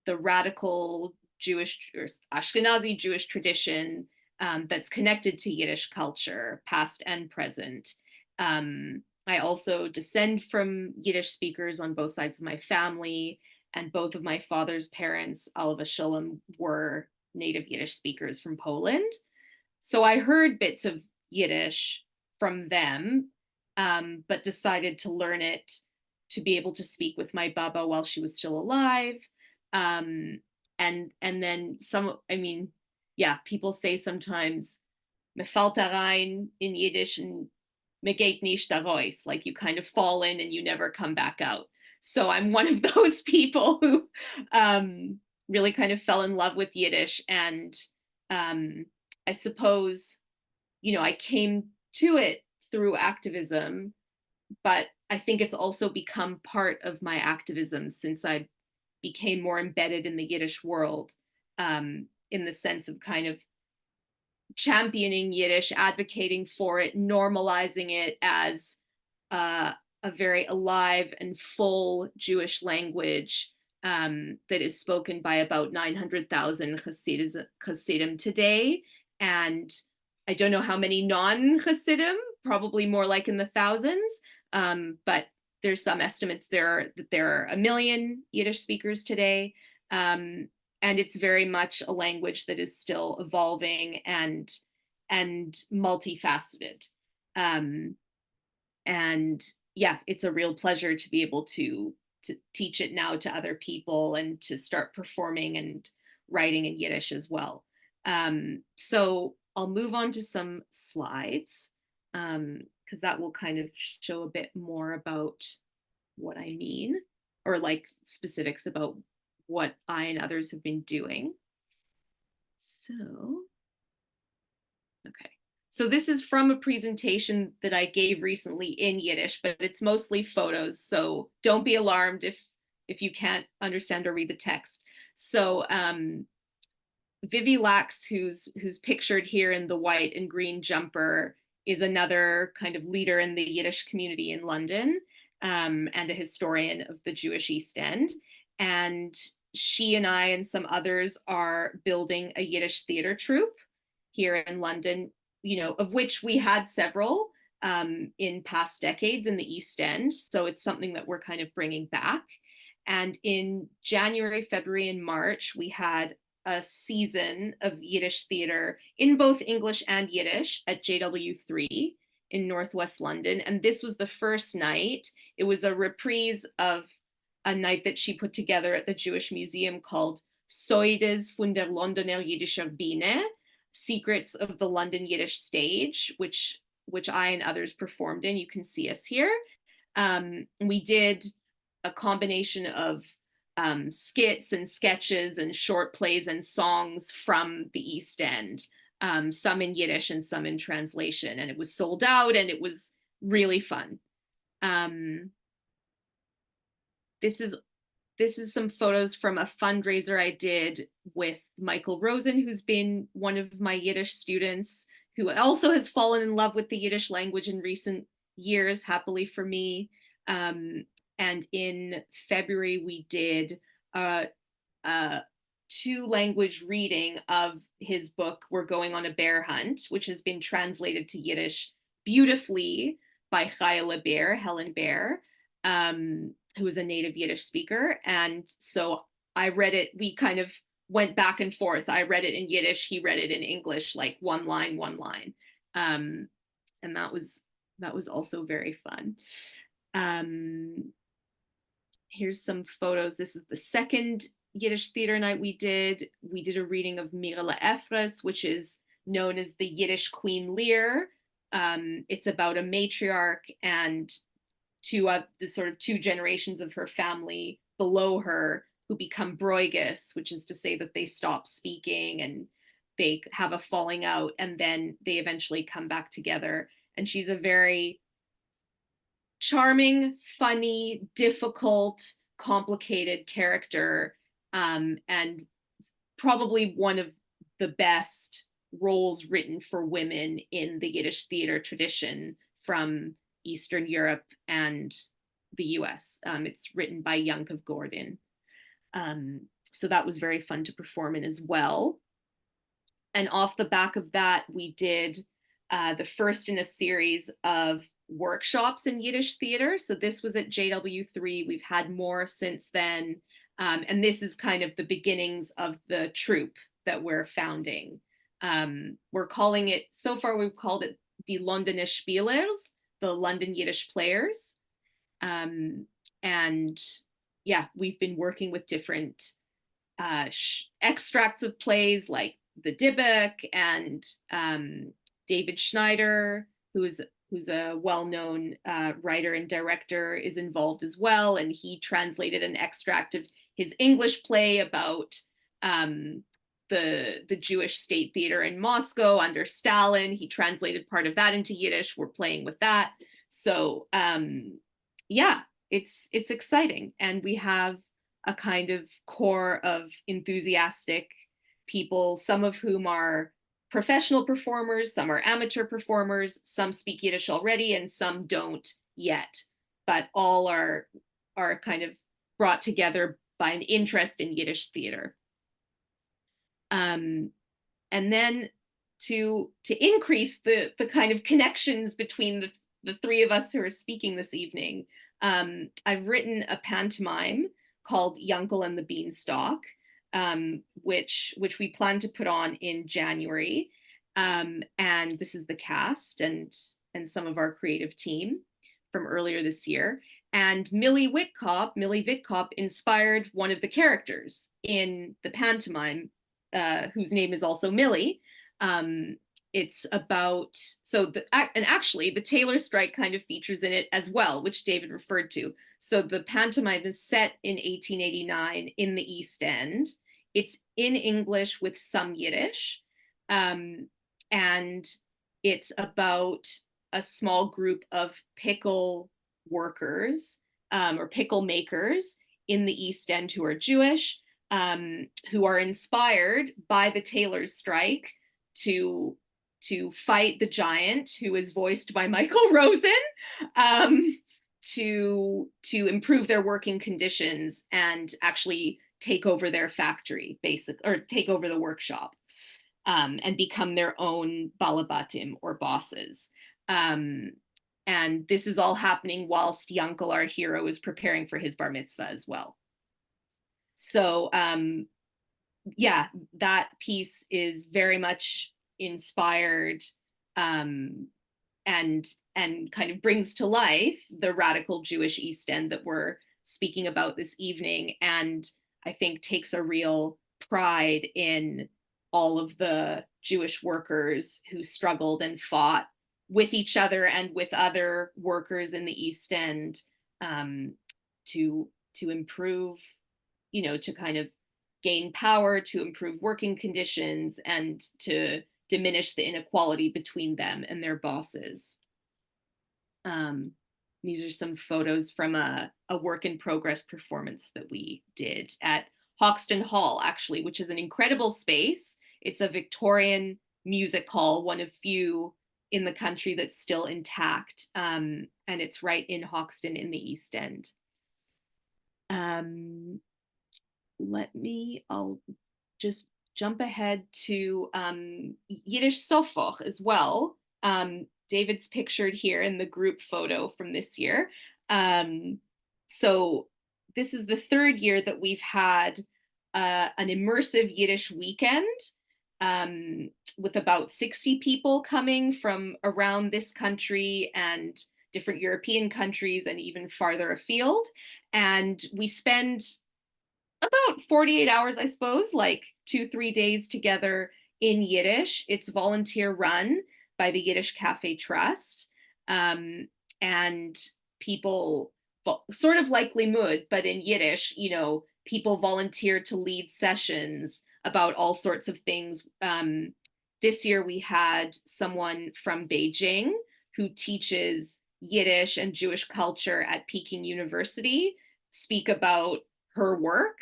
the radical Jewish or Ashkenazi Jewish tradition that's connected to Yiddish culture, past and present. I also descend from Yiddish speakers on both sides of my family, and both of my father's parents, Alva Shalom, were native Yiddish speakers from Poland. So I heard bits of Yiddish from them, but decided to learn it to be able to speak with my Baba while she was still alive. And then I mean, yeah, people say sometimes, me fällt rein in Yiddish and me geht nicht voice, like you kind of fall in and you never come back out. So I'm one of those people who really kind of fell in love with Yiddish. And I suppose, you know, I came to it through activism, but I think it's also become part of my activism since I became more embedded in the Yiddish world, in the sense of kind of championing Yiddish, advocating for it, normalizing it as a very alive and full Jewish language that is spoken by about 900,000 Hasidim today. And I don't know how many non-Hasidim, probably more like in the thousands, but there's some estimates that there are 1 million Yiddish speakers today. And it's very much a language that is still evolving and multifaceted. And yeah, it's a real pleasure to be able to teach it now to other people and to start performing and writing in Yiddish as well. So I'll move on to some slides, because that will kind of show a bit more about what I mean, or like specifics about what I and others have been doing. So, okay. So this is from a presentation that I gave recently in Yiddish, but it's mostly photos. So don't be alarmed if you can't understand or read the text. So Vivi Lax, who's pictured here in the white and green jumper, is another kind of leader in the Yiddish community in London, and a historian of the Jewish East End. And she and I and some others are building a Yiddish theater troupe here in London, you know, of which we had several in past decades in the East End. So it's something that we're kind of bringing back. And in January, February, and March, we had a season of Yiddish theater in both English and Yiddish at JW3 in Northwest London. And this was the first night. It was a reprise of a night that she put together at the Jewish Museum called Soides von der Londoner Jiddischer Bühne, Secrets of the London Yiddish Stage, which I and others performed in. You can see us here. We did a combination of skits and sketches and short plays and songs from the East End, some in Yiddish and some in translation, and it was sold out and it was really fun. This is some photos from a fundraiser I did with Michael Rosen, who's been one of my Yiddish students, who also has fallen in love with the Yiddish language in recent years, happily for me. And in February, we did a 2-language reading of his book, We're Going on a Bear Hunt, which has been translated to Yiddish beautifully by Chaya Bear, Helen Bear, who is a native Yiddish speaker. And so I read it, we kind of went back and forth. I read it in Yiddish, he read it in English, like one line. And that was also very fun. Here's some photos. This is the second Yiddish theater night we did. We did a reading of Mirla Efres, which is known as the Yiddish Queen Lear. It's about a matriarch and the sort of 2 generations of her family below her who become broigus, which is to say that they stop speaking and they have a falling out, and then they eventually come back together. And she's a very charming, funny, difficult, complicated character, and probably one of the best roles written for women in the Yiddish theater tradition from Eastern Europe and the US. It's written by Yankov Gordon. So that was very fun to perform in as well. And off the back of that, we did the first in a series of workshops in Yiddish theater. So this was at JW3. We've had more since then. And this is kind of the beginnings of the troupe that we're founding. We're calling it, so far we've called it Die Londoner Spielers, the London Yiddish Players. And yeah, we've been working with different extracts of plays like the Dybbuk and David Schneider, who's a well-known writer and director, is involved as well. And he translated an extract of his English play about the Jewish state theater in Moscow under Stalin. He translated part of that into Yiddish. We're playing with that. So yeah, it's exciting. And we have a kind of core of enthusiastic people, some of whom are professional performers, some are amateur performers, some speak Yiddish already, and some don't yet, but all are kind of brought together by an interest in Yiddish theater. And then to increase the kind of connections between the three of us who are speaking this evening, I've written a pantomime called Yunkel and the Beanstalk, which we plan to put on in January. And this is the cast and some of our creative team from earlier this year. And Millie Witkop inspired one of the characters in the pantomime, whose name is also Millie. It's about, and actually the Taylor strike kind of features in it as well, which David referred to. So the pantomime is set in 1889 in the East End. It's in English with some Yiddish. And it's about a small group of pickle workers or pickle makers in the East End who are Jewish, who are inspired by the Taylor strike to fight the giant, who is voiced by Michael Rosen, to improve their working conditions and actually take over their factory, or take over the workshop, and become their own balabatim, or bosses. And this is all happening whilst Yunkel, our hero, is preparing for his bar mitzvah as well. So yeah, that piece is very much inspired and kind of brings to life the radical Jewish East End that we're speaking about this evening, and I think takes a real pride in all of the Jewish workers who struggled and fought with each other and with other workers in the East End to improve, to kind of gain power, to improve working conditions, and to diminish the inequality between them and their bosses. These are some photos from a work in progress performance that we did at Hoxton Hall, actually, which is an incredible space. It's a Victorian music hall, one of few in the country that's still intact. And it's right in Hoxton in the East End. I'll just jump ahead to Yiddish Sofoch as well. David's pictured here in the group photo from this year. So this is the third year that we've had an immersive Yiddish weekend with about 60 people coming from around this country and different European countries and even farther afield. And we spend about 48 hours, I suppose, like 2-3 days together in Yiddish. It's volunteer run by the Yiddish Cafe Trust. And people, sort of like Limud, but in Yiddish, people volunteer to lead sessions about all sorts of things. This year we had someone from Beijing who teaches Yiddish and Jewish culture at Peking University speak about her work.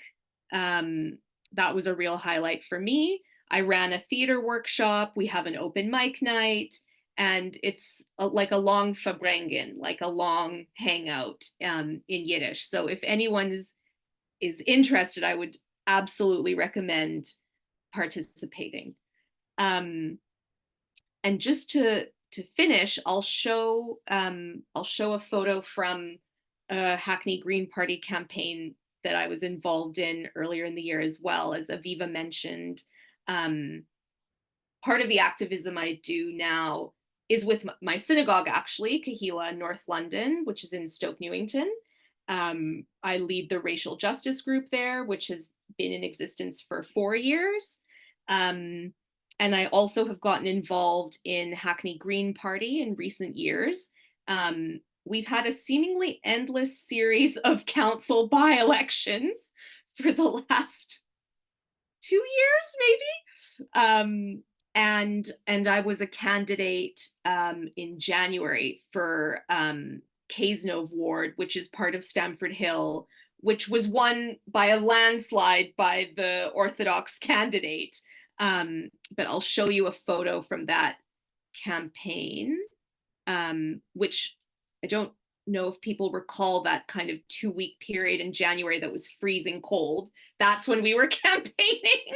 That was a real highlight for me. I ran a theater workshop. We have an open mic night, and it's like a long Verbringen, like a long hangout in Yiddish. So if anyone is interested, I would absolutely recommend participating. And just to to finish, I'll show a photo from a Hackney Green Party campaign that I was involved in earlier in the year, as well. As Aviva mentioned. Part of the activism I do now is with my synagogue, actually, Kehillah, North London, which is in Stoke Newington. I lead the racial justice group there, which has been in existence for 4 years. And I also have gotten involved in Hackney Green Party in recent years. We've had a seemingly endless series of council by-elections for the last 2 years, maybe. And I was a candidate in January for Cazenove Ward, which is part of Stamford Hill, which was won by a landslide by the Orthodox candidate. But I'll show you a photo from that campaign, which I don't know if people recall that kind of 2-week period in January that was freezing cold. That's when we were campaigning.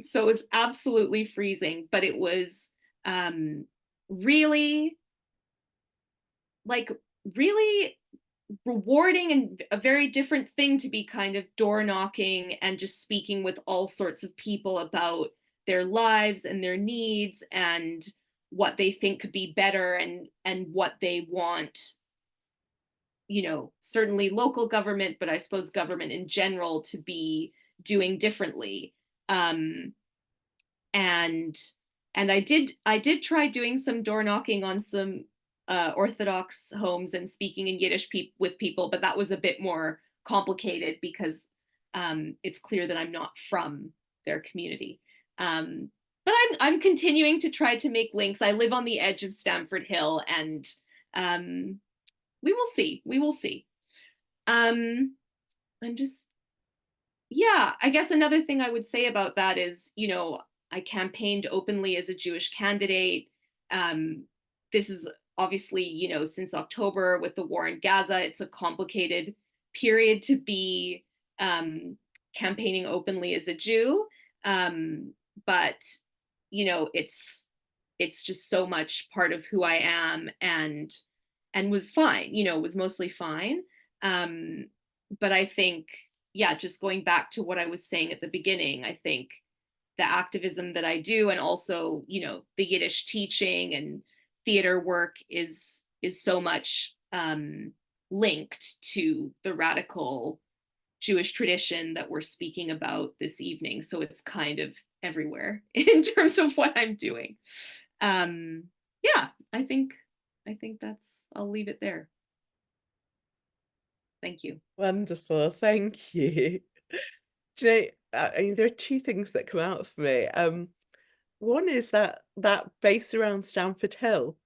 So it was absolutely freezing, but it was really rewarding and a very different thing to be kind of door knocking and just speaking with all sorts of people about their lives and their needs and what they think could be better and what they want, certainly local government, but I suppose government in general to be doing differently. And I did try doing some door knocking on some Orthodox homes and speaking in Yiddish with people, but that was a bit more complicated because it's clear that I'm not from their community. But I'm continuing to try to make links. I live on the edge of Stamford Hill, and we will see. We will see. I guess another thing I would say about that is, I campaigned openly as a Jewish candidate. This is obviously, since October with the war in Gaza, it's a complicated period to be campaigning openly as a Jew. But, it's just so much part of who I am and was fine, was mostly fine. But I think, just going back to what I was saying at the beginning, I think the activism that I do, and also, the Yiddish teaching and theater work is so much linked to the radical Jewish tradition that we're speaking about this evening. So it's kind of everywhere in terms of what I'm doing. I think I'll leave it there. Thank you. Wonderful, thank you. Do there are two things that come out for me. One is that base around Stamford Hill.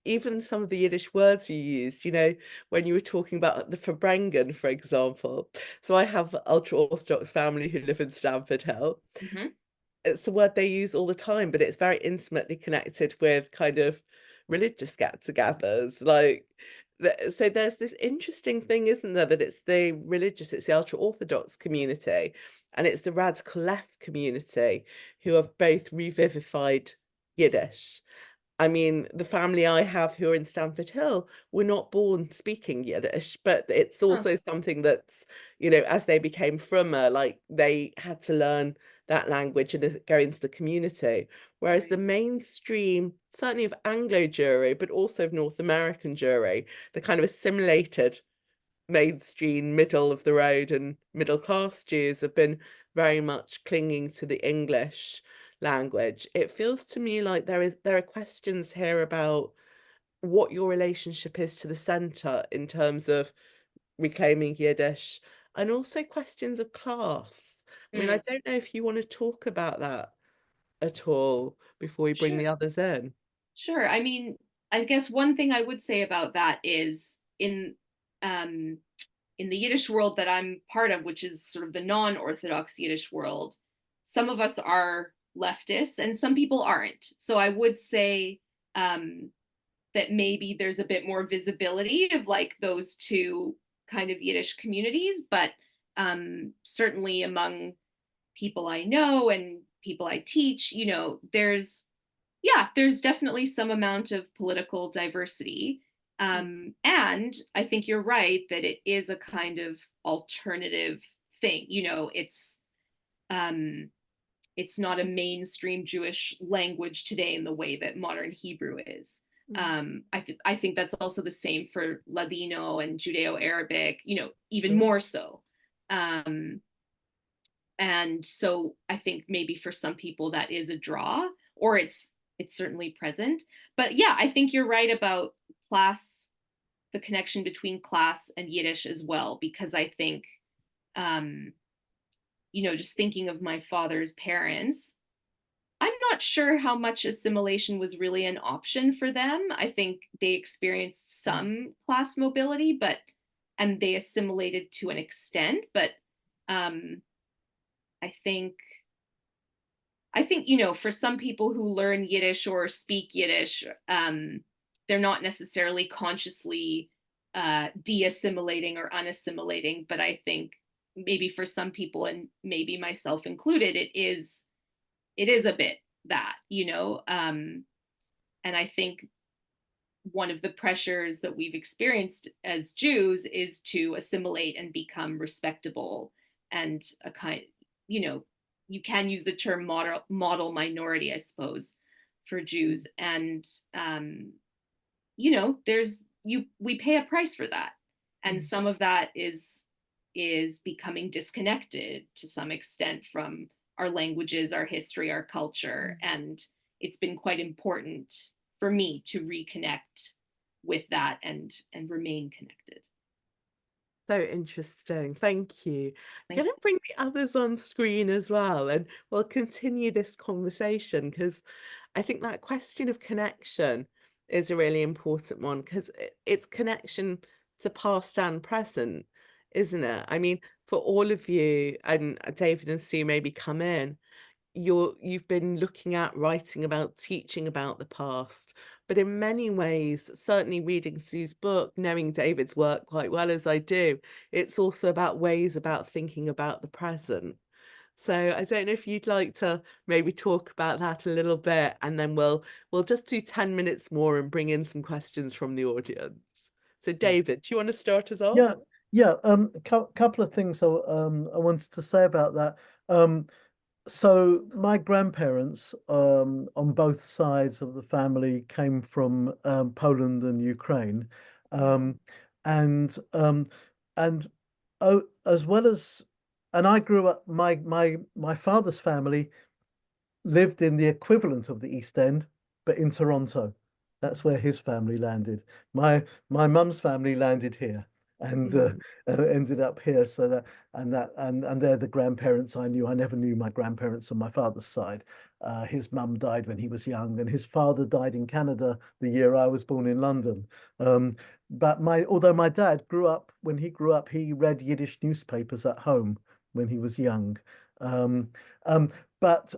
Even some of the Yiddish words you used, when you were talking about the Verbrengen, for example. So I have ultra-Orthodox family who live in Stamford Hill. Mm-hmm. It's a word they use all the time, but it's very intimately connected with kind of religious get-togethers. So there's this interesting thing, isn't there, that it's the ultra-Orthodox community and it's the radical left community who have both revivified Yiddish. The family I have who are in Stamford Hill were not born speaking Yiddish, but it's also something that's, as they became frummer, they had to learn that language and go into the community. Whereas the mainstream, certainly of Anglo Jewry, but also of North American Jewry, the kind of assimilated mainstream, middle of the road and middle class Jews have been very much clinging to the English language. It feels to me like there are questions here about what your relationship is to the centre in terms of reclaiming Yiddish, and also questions of class. I don't know if you want to talk about that at all before we bring the others in. Sure. I guess one thing I would say about that is in the Yiddish world that I'm part of, which is sort of the non-Orthodox Yiddish world, some of us are leftists and some people aren't. So I would say that maybe there's a bit more visibility of those two kind of Yiddish communities, but certainly among people I know and people I teach, there's yeah, there's definitely some amount of political diversity. And I think you're right that it is a kind of alternative thing. It's not a mainstream Jewish language today in the way that modern Hebrew is. I think that's also the same for Ladino and Judeo-Arabic, even more so. And so I think maybe for some people that is a draw, or it's certainly present. But yeah, I think you're right about class, the connection between class and Yiddish as well, because I think, just thinking of my father's parents, I'm not sure how much assimilation was really an option for them. I think they experienced some class mobility, and they assimilated to an extent, but I think, for some people who learn Yiddish or speak Yiddish, they're not necessarily consciously de-assimilating or unassimilating, but I think maybe for some people, and maybe myself included, it is a bit that, and I think one of the pressures that we've experienced as Jews is to assimilate and become respectable, and a kind, you can use the term model minority, I suppose, for Jews. And we pay a price for that, and some of that is becoming disconnected to some extent from our languages, our history, our culture. And it's been quite important for me to reconnect with that and remain connected. So interesting. Thank you. I'm Thank going you. to bring the others on screen as well, and we'll continue this conversation, because I think that question of connection is a really important one, because it's connection to past and present, isn't it? I mean, for all of you, and David and Sue maybe come in, you've been looking at, writing about, teaching about the past, but in many ways, certainly reading Sue's book, knowing David's work quite well as I do, it's also about ways about thinking about the present. So I don't know if you'd like to maybe talk about that a little bit, and then we'll just do 10 minutes more and bring in some questions from the audience. So David, do you want to start us off? Yeah. Couple of things I wanted to say about that. So my grandparents on both sides of the family came from Poland and Ukraine, and as well as, and I grew up. My father's family lived in the equivalent of the East End, but in Toronto. That's where his family landed. My mum's family landed here and ended up here. So and they're the grandparents I knew. I never knew my grandparents on my father's side. His mum died when he was young, and his father died in Canada the year I was born in London. But although my dad grew up, when he grew up, he read Yiddish newspapers at home when he was young. But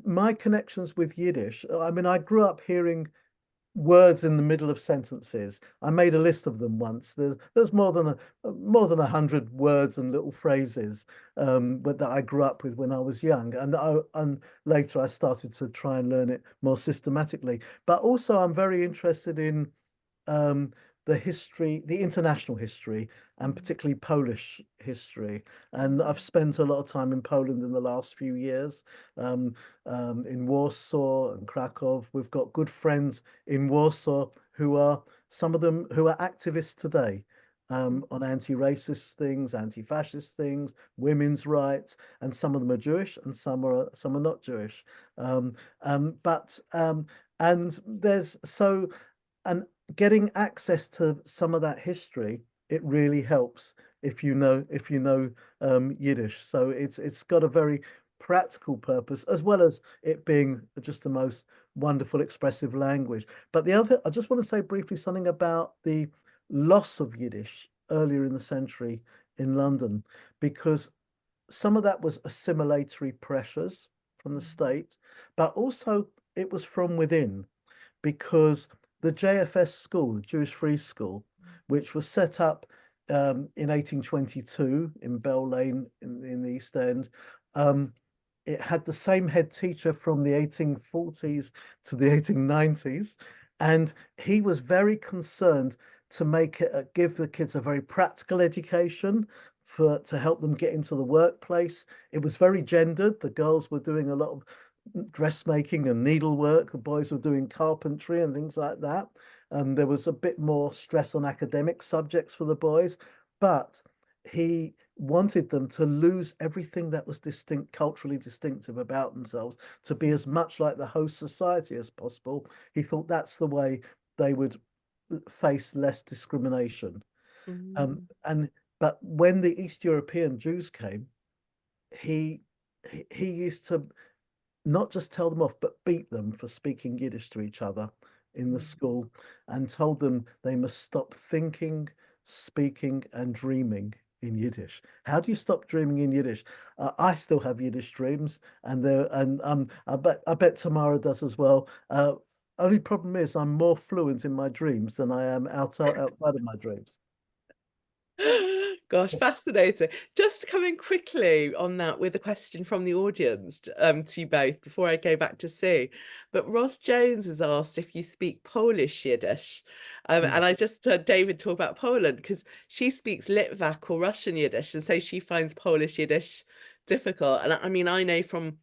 my connections with Yiddish, I mean, I grew up hearing words in the middle of sentences. I made a list of them once. There's more than 100 words and little phrases but that I grew up with when I was young, and later I started to try and learn it more systematically. But also I'm very interested in the history, the international history, and particularly Polish history. And I've spent a lot of time in Poland in the last few years, in Warsaw and Krakow. We've got good friends in Warsaw some of them who are activists today, on anti-racist things, anti-fascist things, women's rights, and some of them are Jewish and some are not Jewish. And there's and getting access to some of that history, it really helps if you know Yiddish. So it's got a very practical purpose, as well as it being just the most wonderful expressive language. But I just want to say briefly something about the loss of Yiddish earlier in the century in London, because some of that was assimilatory pressures from the state, but also it was from within, because the JFS school, the Jewish Free School, which was set up in 1822 in Bell Lane in the East End, it had the same head teacher from the 1840s to the 1890s, and he was very concerned to make it give the kids a very practical education to help them get into the workplace. It was very gendered. The girls were doing a lot of dressmaking and needlework. The boys were doing carpentry and things like that. There was a bit more stress on academic subjects for the boys, but he wanted them to lose everything that was culturally distinctive about themselves, to be as much like the host society as possible. He thought that's the way they would face less discrimination. Mm. But when the East European Jews came, he used to not just tell them off, but beat them for speaking Yiddish to each other in the school, and told them they must stop thinking, speaking, and dreaming in Yiddish. How do you stop dreaming in Yiddish? I still have Yiddish dreams, and I bet Tamara does as well. Only problem is I'm more fluent in my dreams than I am outside of my dreams. Gosh, fascinating. Just coming quickly on that with a question from the audience to you both before I go back to Sue. But Ross Jones has asked if you speak Polish Yiddish. And I just heard David talk about Poland because she speaks Litvak or Russian Yiddish, and so she finds Polish Yiddish difficult. And I mean, I know from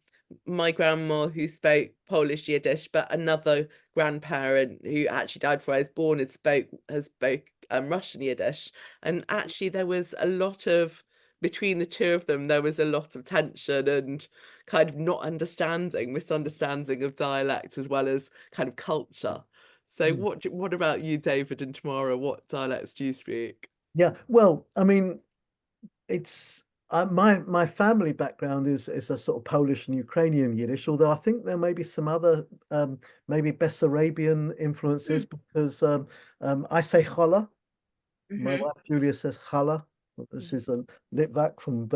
my grandma who spoke Polish Yiddish, but another grandparent who actually died before I was born has spoke Russian Yiddish. And actually, there was a lot of, between the two of them, there was a lot of tension and kind of not understanding, misunderstanding of dialects as well as kind of culture. So, what about you, David and Tamara? What dialects do you speak? Yeah, well, I mean, it's my family background is a sort of Polish and Ukrainian Yiddish, although I think there may be some other maybe Bessarabian influences, because I say challah. My wife Julia says challah. She's a Litvak from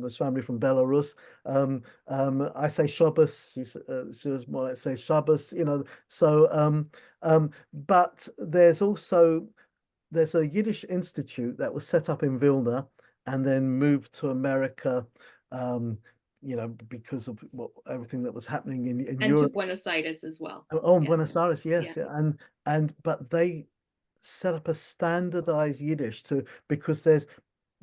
his family from Belarus. I say Shabbos. She was more like say Shabbos. You know. So but there's a Yiddish institute that was set up in Vilna and then moved to America, because of everything that was happening in And Europe. to Buenos Aires as well. Oh, in Buenos Aires, yes, Yeah. yeah. But they set up a standardized Yiddish because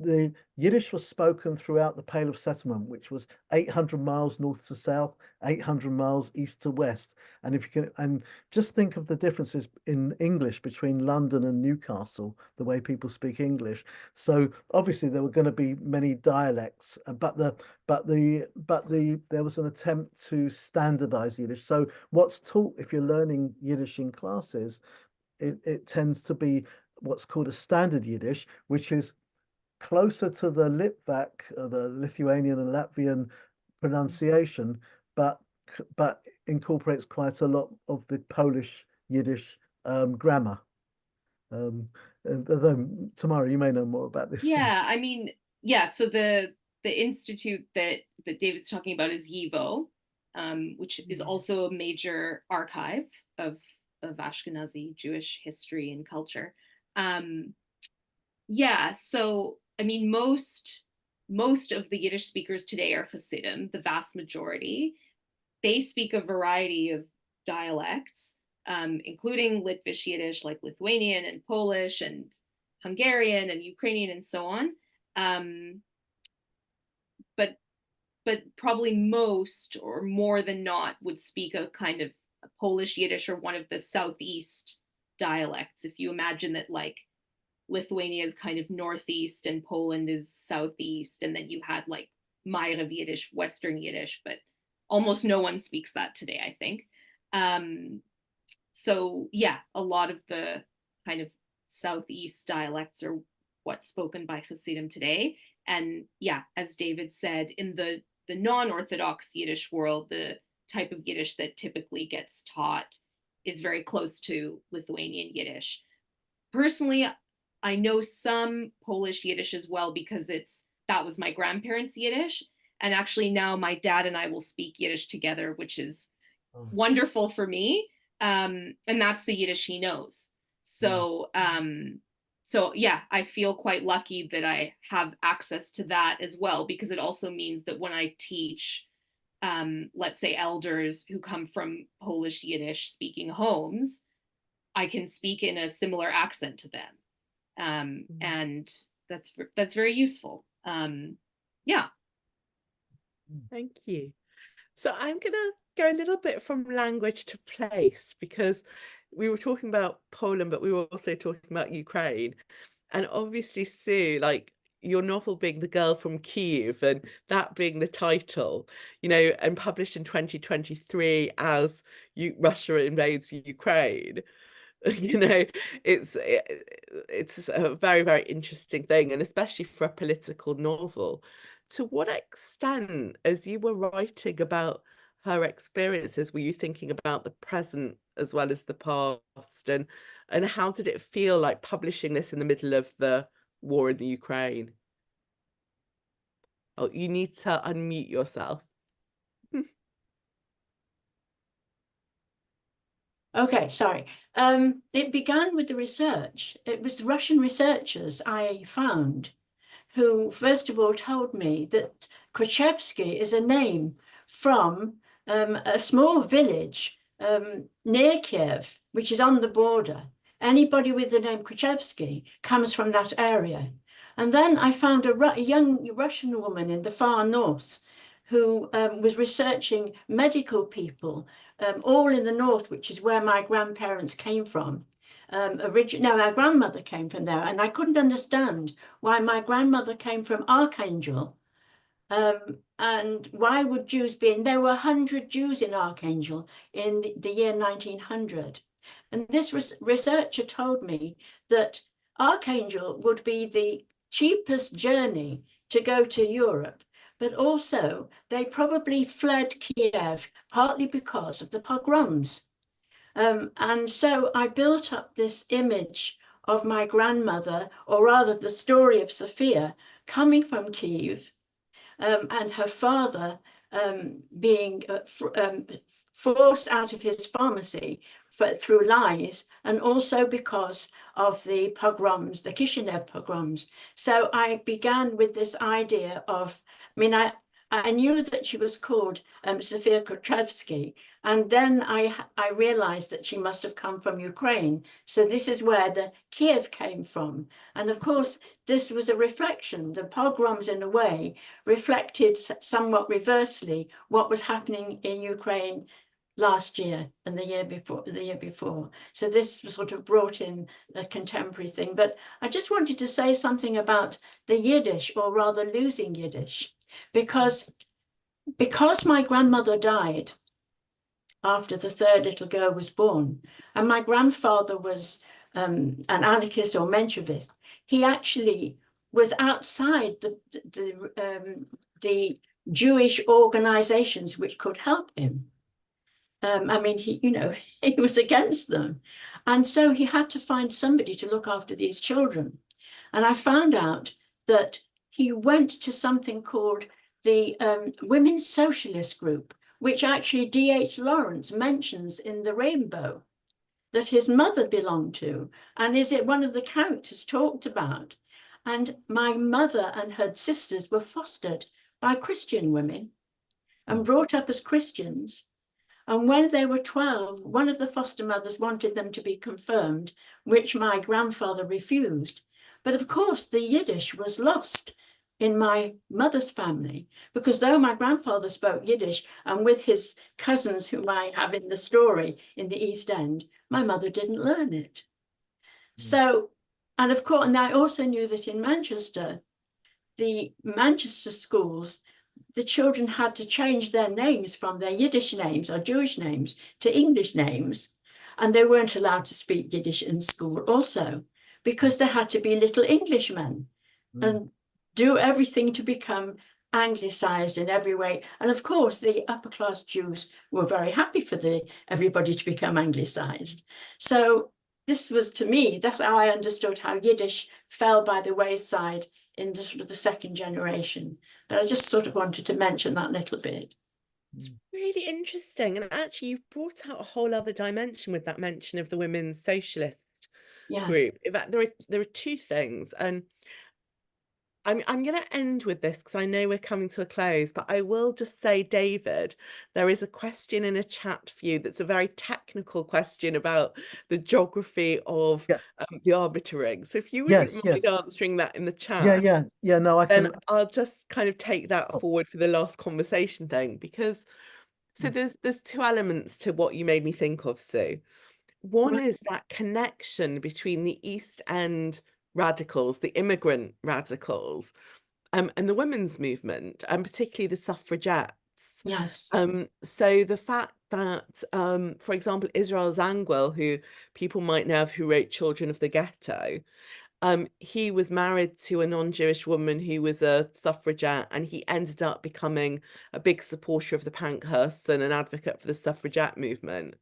the Yiddish was spoken throughout the Pale of Settlement, which was 800 miles north to south, 800 miles east to west. And if you can, and just think of the differences in English between London and Newcastle, the way people speak English. So obviously there were going to be many dialects, but there was an attempt to standardize Yiddish. So what's taught if you're learning Yiddish in classes, it tends to be what's called a standard Yiddish, which is closer to the Litvak, the Lithuanian and Latvian pronunciation, but incorporates quite a lot of the Polish Yiddish grammar. Tamara, you may know more about this. Yeah, I mean, yeah. So the institute that David's talking about is YIVO, which is also a major archive of Ashkenazi Jewish history and culture. Yeah, so I mean, most of the Yiddish speakers today are Hasidim, the vast majority. They speak a variety of dialects, including Litvish Yiddish, like Lithuanian and Polish and Hungarian and Ukrainian and so on. But probably most or more than not would speak a kind of a Polish Yiddish or one of the Southeast dialects. If you imagine that, like, Lithuania is kind of northeast and Poland is southeast, and then you had like Ma'ariv Yiddish, Western Yiddish, but almost no one speaks that today, I think. So yeah, a lot of the kind of southeast dialects are what's spoken by Hasidim today. And yeah, as David said, in the non-Orthodox Yiddish world, the type of Yiddish that typically gets taught is very close to Lithuanian Yiddish. Personally, I know some Polish Yiddish as well because that was my grandparents' Yiddish. And actually now my dad and I will speak Yiddish together, which is wonderful for me. And that's the Yiddish he knows. So yeah, I feel quite lucky that I have access to that as well, because it also means that when I teach let's say, elders who come from Polish Yiddish speaking homes, I can speak in a similar accent to them. And that's very useful. Yeah. Thank you. So I'm going to go a little bit from language to place, because we were talking about Poland, but we were also talking about Ukraine. And obviously, Sue, like your novel being The Girl from Kyiv, and that being the title, and published in 2023 as Russia invades Ukraine. It's a very, very interesting thing, and especially for a political novel. To what extent, as you were writing about her experiences, were you thinking about the present as well as the past, and how did it feel like publishing this in the middle of the war in the Ukraine? Oh, you need to unmute yourself. Okay, sorry. It began with the research. It was the Russian researchers I found who, first of all, told me that Khrushchevsky is a name from a small village near Kyiv, which is on the border. Anybody with the name Khrushchevsky comes from that area. And then I found a young Russian woman in the far north who was researching medical people, all in the north, which is where my grandparents came from. No, my grandmother came from there, and I couldn't understand why my grandmother came from Archangel, and why would Jews be in? There were 100 Jews in Archangel in the year 1900. And this researcher told me that Archangel would be the cheapest journey to go to Europe, but also they probably fled Kiev partly because of the pogroms. And so I built up this image of my grandmother, or rather the story of Sophia, coming from Kyiv, and her father being forced out of his pharmacy through lies, and also because of the pogroms, the Kishinev pogroms. So I began with this idea of, I knew that she was called Sophia Khrushchevsky, and then I realized that she must have come from Ukraine. So this is where the Kiev came from. And of course, this was a reflection. The pogroms, in a way, reflected somewhat reversely what was happening in Ukraine last year and the year before. So this sort of brought in a contemporary thing. But I just wanted to say something about the Yiddish, or rather losing Yiddish, because my grandmother died after the third little girl was born, and my grandfather was an anarchist or Menshevist. He actually was outside the Jewish organizations which could help him. He was against them. And so he had to find somebody to look after these children. And I found out that he went to something called the Women's Socialist Group, which actually D.H. Lawrence mentions in The Rainbow, that his mother belonged to, and is it one of the characters talked about. And my mother and her sisters were fostered by Christian women and brought up as Christians. And when they were 12, one of the foster mothers wanted them to be confirmed, which my grandfather refused. But of course, the Yiddish was lost in my mother's family, because though my grandfather spoke Yiddish, and with his cousins whom I have in the story in the East End, my mother didn't learn it. So, and of course, and I also knew that in Manchester, the Manchester schools, the children had to change their names from their Yiddish names or Jewish names to English names. And they weren't allowed to speak Yiddish in school also, because they had to be little Englishmen and do everything to become anglicized in every way. And of course, the upper class Jews were very happy for everybody to become anglicized. So this was, to me, that's how I understood how Yiddish fell by the wayside in the sort of the second generation. But I just sort of wanted to mention that little bit. It's really interesting. And actually, you've brought out a whole other dimension with that mention of the Women's Socialist group. In fact, there are two things. And I'm going to end with this because I know we're coming to a close, but I will just say, David, there is a question in a chat for you that's a very technical question about the geography of Yeah. the arbitering. So if you wouldn't Yes, mind yes. answering that in the Yeah, chat, yeah, yeah. No, I then can. I'll just kind of take that Oh, forward for the last conversation thing, because so mm, there's two elements to what you made me think of, Sue. One right. is that connection between the East End radicals, the immigrant radicals, and the women's movement, and particularly the suffragettes. Yes. So the fact that, for example, Israel Zangwill, who people might know of, who wrote Children of the Ghetto, he was married to a non-Jewish woman who was a suffragette, and he ended up becoming a big supporter of the Pankhursts and an advocate for the suffragette movement.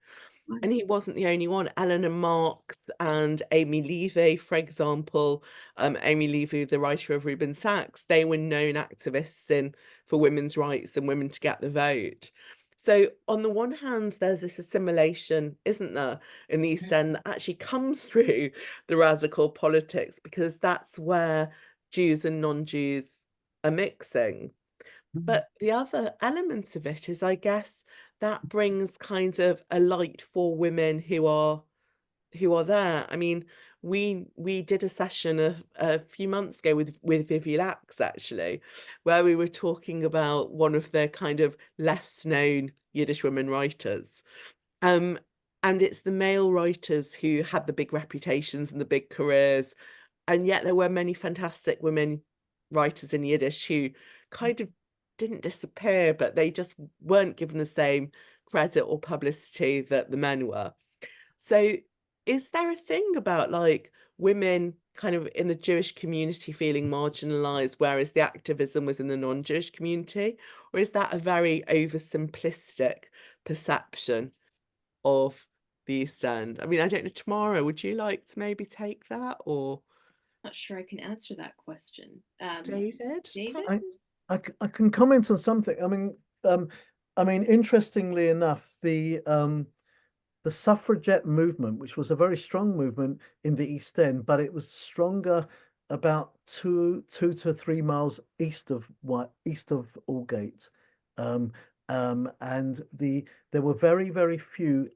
And he wasn't the only one. Eleanor Marx and Amy Levy, for example, Amy Levy, the writer of Reuben Sachs, they were known activists for women's rights and women to get the vote. So on the one hand, there's this assimilation, isn't there, in the East End that actually comes through the radical politics, because that's where Jews and non-Jews are mixing. Mm, But the other element of it is, I guess, that brings kind of a light for women who are there. I mean, we did a session a few months ago with Vivi Lax, actually, where we were talking about one of the kind of less known Yiddish women writers. Um, and it's the male writers who had the big reputations and the big careers, and yet there were many fantastic women writers in Yiddish who kind of didn't disappear, but they just weren't given the same credit or publicity that the men were. So is there a thing about like women kind of in the Jewish community feeling marginalized, whereas the activism was in the non-Jewish community? Or is that a very oversimplistic perception of the East End? I mean, I don't know, Tamara, would you like to maybe take that, or Not sure I can answer that question. David, David? I, I can comment on something. I mean, interestingly enough, the suffragette movement, which was a very strong movement in the East End, but it was stronger about 2 to 3 miles east of Aldgate, um, and there were very few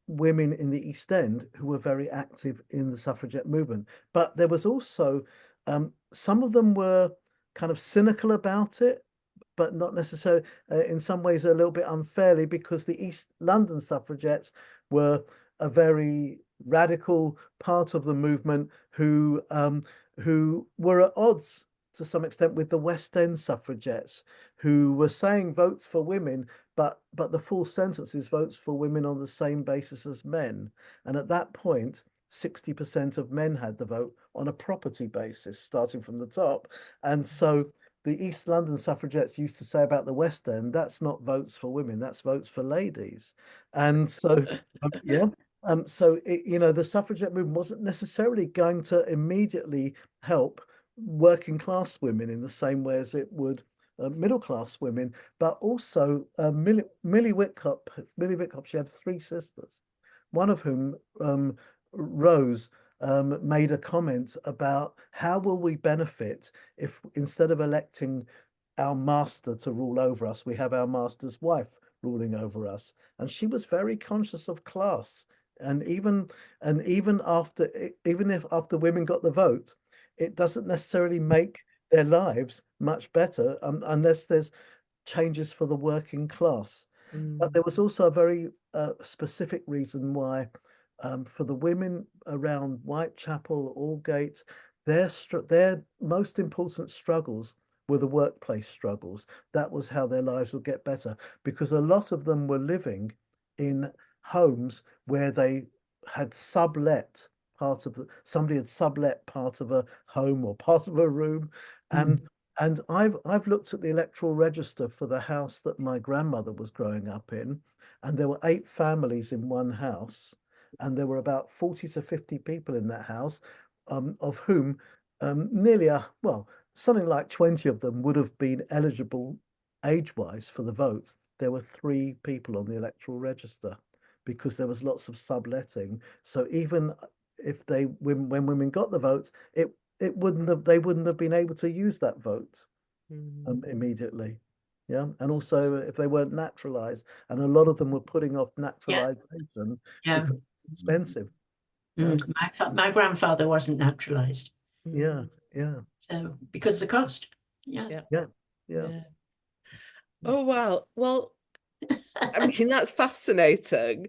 women in the East End who were very active in the suffragette movement. But there was also some of them were kind of cynical about it, but not necessarily, in some ways a little bit unfairly, because the East London suffragettes were a very radical part of the movement who were at odds to some extent with the West End suffragettes, who were saying votes for women, but the full sentence is votes for women on the same basis as men. And at that point, 60% of men had the vote on a property basis, starting from the top. And so the East London suffragettes used to say about the West End, that's not votes for women, that's votes for ladies. And so, yeah. So the suffragette movement wasn't necessarily going to immediately help working class women in the same way as it would middle class women, but also Millie Whitcomb. She had three sisters, one of whom, Rose, made a comment about how will we benefit if instead of electing our master to rule over us, we have our master's wife ruling over us. And she was very conscious of class. And even if after women got the vote, it doesn't necessarily make their lives much better, unless there's changes for the working class. But Mm, there was also a very specific reason why, for the women around Whitechapel, Aldgate, their most important struggles were the workplace struggles. That was how their lives would get better, because a lot of them were living in homes where they had sublet somebody had sublet part of a home or part of a room. And I've looked at the electoral register for the house that my grandmother was growing up in, and there were 8 families in one house, and there were about 40 to 50 people in that house, of whom, something like 20 of them would have been eligible age-wise for the vote. There were 3 people on the electoral register because there was lots of subletting. So even if when women got the vote, they wouldn't have been able to use that vote Mm. immediately. Yeah, and also if they weren't naturalized, and a lot of them were putting off naturalization Yeah. because it's expensive. Yeah, My grandfather wasn't naturalized, yeah, Mm. yeah, so because of the cost. Yeah. Yeah. yeah, yeah. Yeah. Oh, wow. Well, I mean, that's fascinating.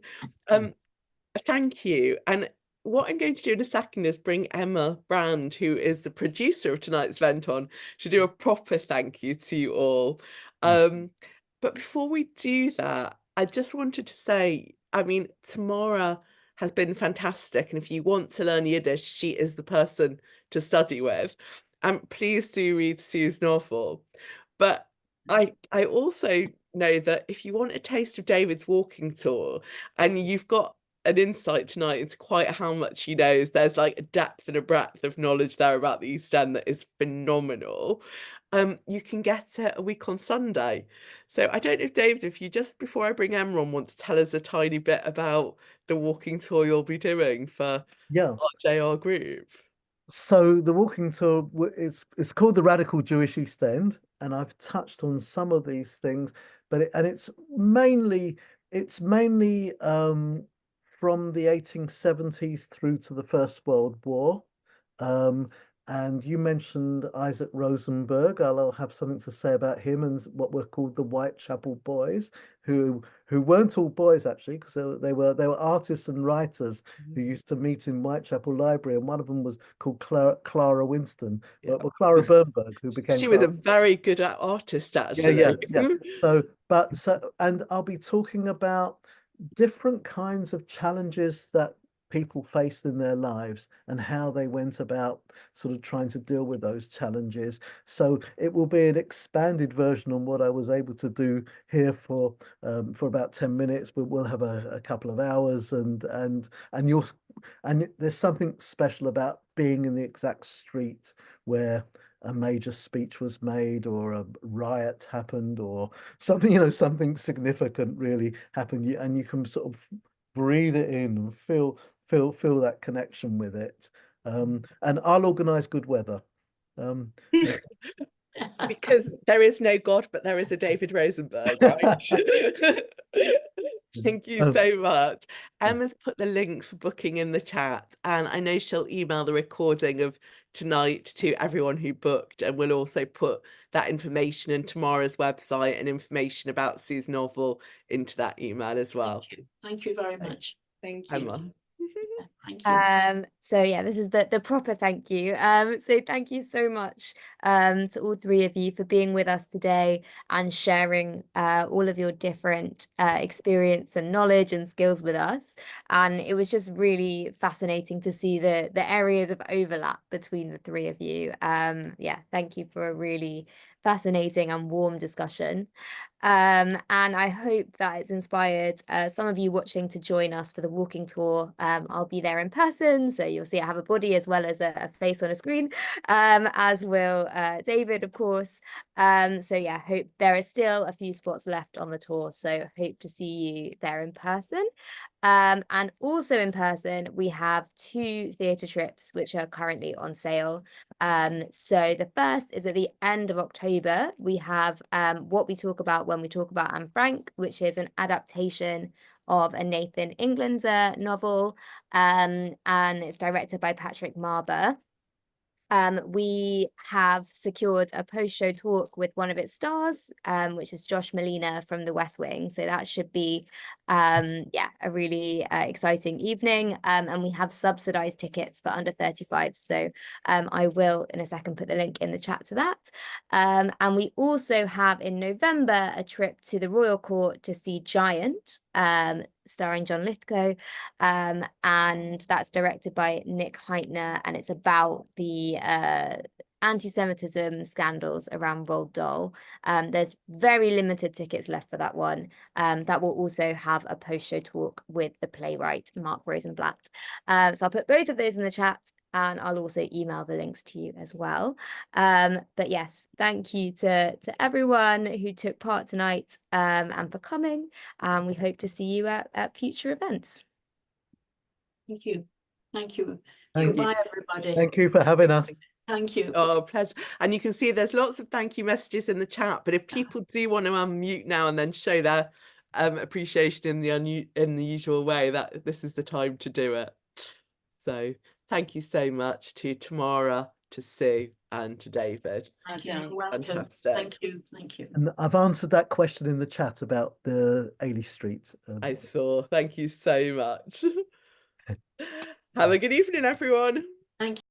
Thank you. And what I'm going to do in a second is bring Emma Brand, who is the producer of tonight's event, on to do a proper thank you to you all. But before we do that, I just wanted to say, I mean, Tamara has been fantastic. And if you want to learn Yiddish, she is the person to study with. And please do read Sue's novel. But I also know that if you want a taste of David's walking tour and you've got an insight tonight into quite how much he knows, there's like a depth and a breadth of knowledge there about the East End that is phenomenal. You can get it a week on Sunday. So I don't know if David, if you just before I bring Emma on, want to tell us a tiny bit about the walking tour you'll be doing for Yeah. our JR group. So the walking tour it's called the Radical Jewish East End, and I've touched on some of these things, but it's mainly from the 1870s through to the First World War. Um, and you mentioned Isaac Rosenberg. I'll have something to say about him and what were called the Whitechapel Boys, who weren't all boys actually, because they were artists and writers who used to meet in Whitechapel Library, and one of them was called Clara Winston, Yeah. well, Clara Bernberg, who became She was a Clara. very good artist, Yeah, yeah, actually. yeah. And I'll be talking about different kinds of challenges that people faced in their lives and how they went about sort of trying to deal with those challenges. So it will be an expanded version on what I was able to do here for about 10 minutes, but we'll have a couple of hours and you'll and there's something special about being in the exact street where a major speech was made or a riot happened or something, something significant really happened. And you can sort of breathe it in and feel that connection with it. And I'll organize good weather. Because there is no God, but there is a David Rosenberg, right? Thank you Um, so much. Emma's put the link for booking in the chat, and I know she'll email the recording of tonight to everyone who booked, and we'll also put that information in Tamara's website and information about Sue's novel into that email as well. Thank you very much. Thank you. Emma. Thank you. So yeah, this is the proper thank you. So thank you so much to all three of you for being with us today and sharing all of your different experience and knowledge and skills with us. And it was just really fascinating to see the areas of overlap between the three of you. Yeah, thank you for a really fascinating and warm discussion. And I hope that it's inspired some of you watching to join us for the walking tour. I'll be there in person, so you'll see I have a body as well as a face on a screen, as will David, of course. So yeah, hope there are still a few spots left on the tour, so hope to see you there in person. And also in person, we have 2 theatre trips which are currently on sale. So the first is at the end of October. We have What We Talk About When We Talk About Anne Frank, which is an adaptation of a Nathan Englander novel, and it's directed by Patrick Marber. We have secured a post-show talk with one of its stars, which is Josh Molina from The West Wing. So that should be, yeah, a really exciting evening. And we have subsidized tickets for under 35. So I will, in a second, put the link in the chat to that. And we also have in November a trip to the Royal Court to see Giant, starring John Lithgow, and that's directed by Nick Heitner, and it's about the anti-Semitism scandals around Roald Dahl. There's very limited tickets left for that one. That will also have a post-show talk with the playwright Mark Rosenblatt. So I'll put both of those in the chat, and I'll also email the links to you as well. But yes, thank you to everyone who took part tonight, and for coming. We hope to see you at future events. Thank you. Thank you. Thank Goodbye, you. everybody. Thank you for having us. Thank you. Oh, pleasure. And you can see there's lots of thank you messages in the chat, but if people do want to unmute now and then show their appreciation in the usual way, that this is the time to do it. So thank you so much to Tamara, to Sue, and to David. Thank you. Yeah. You're welcome. Fantastic. Thank you. Thank you. And I've answered that question in the chat about the Ailey Street. I saw. Thank you so much. Have a good evening, everyone. Thank you.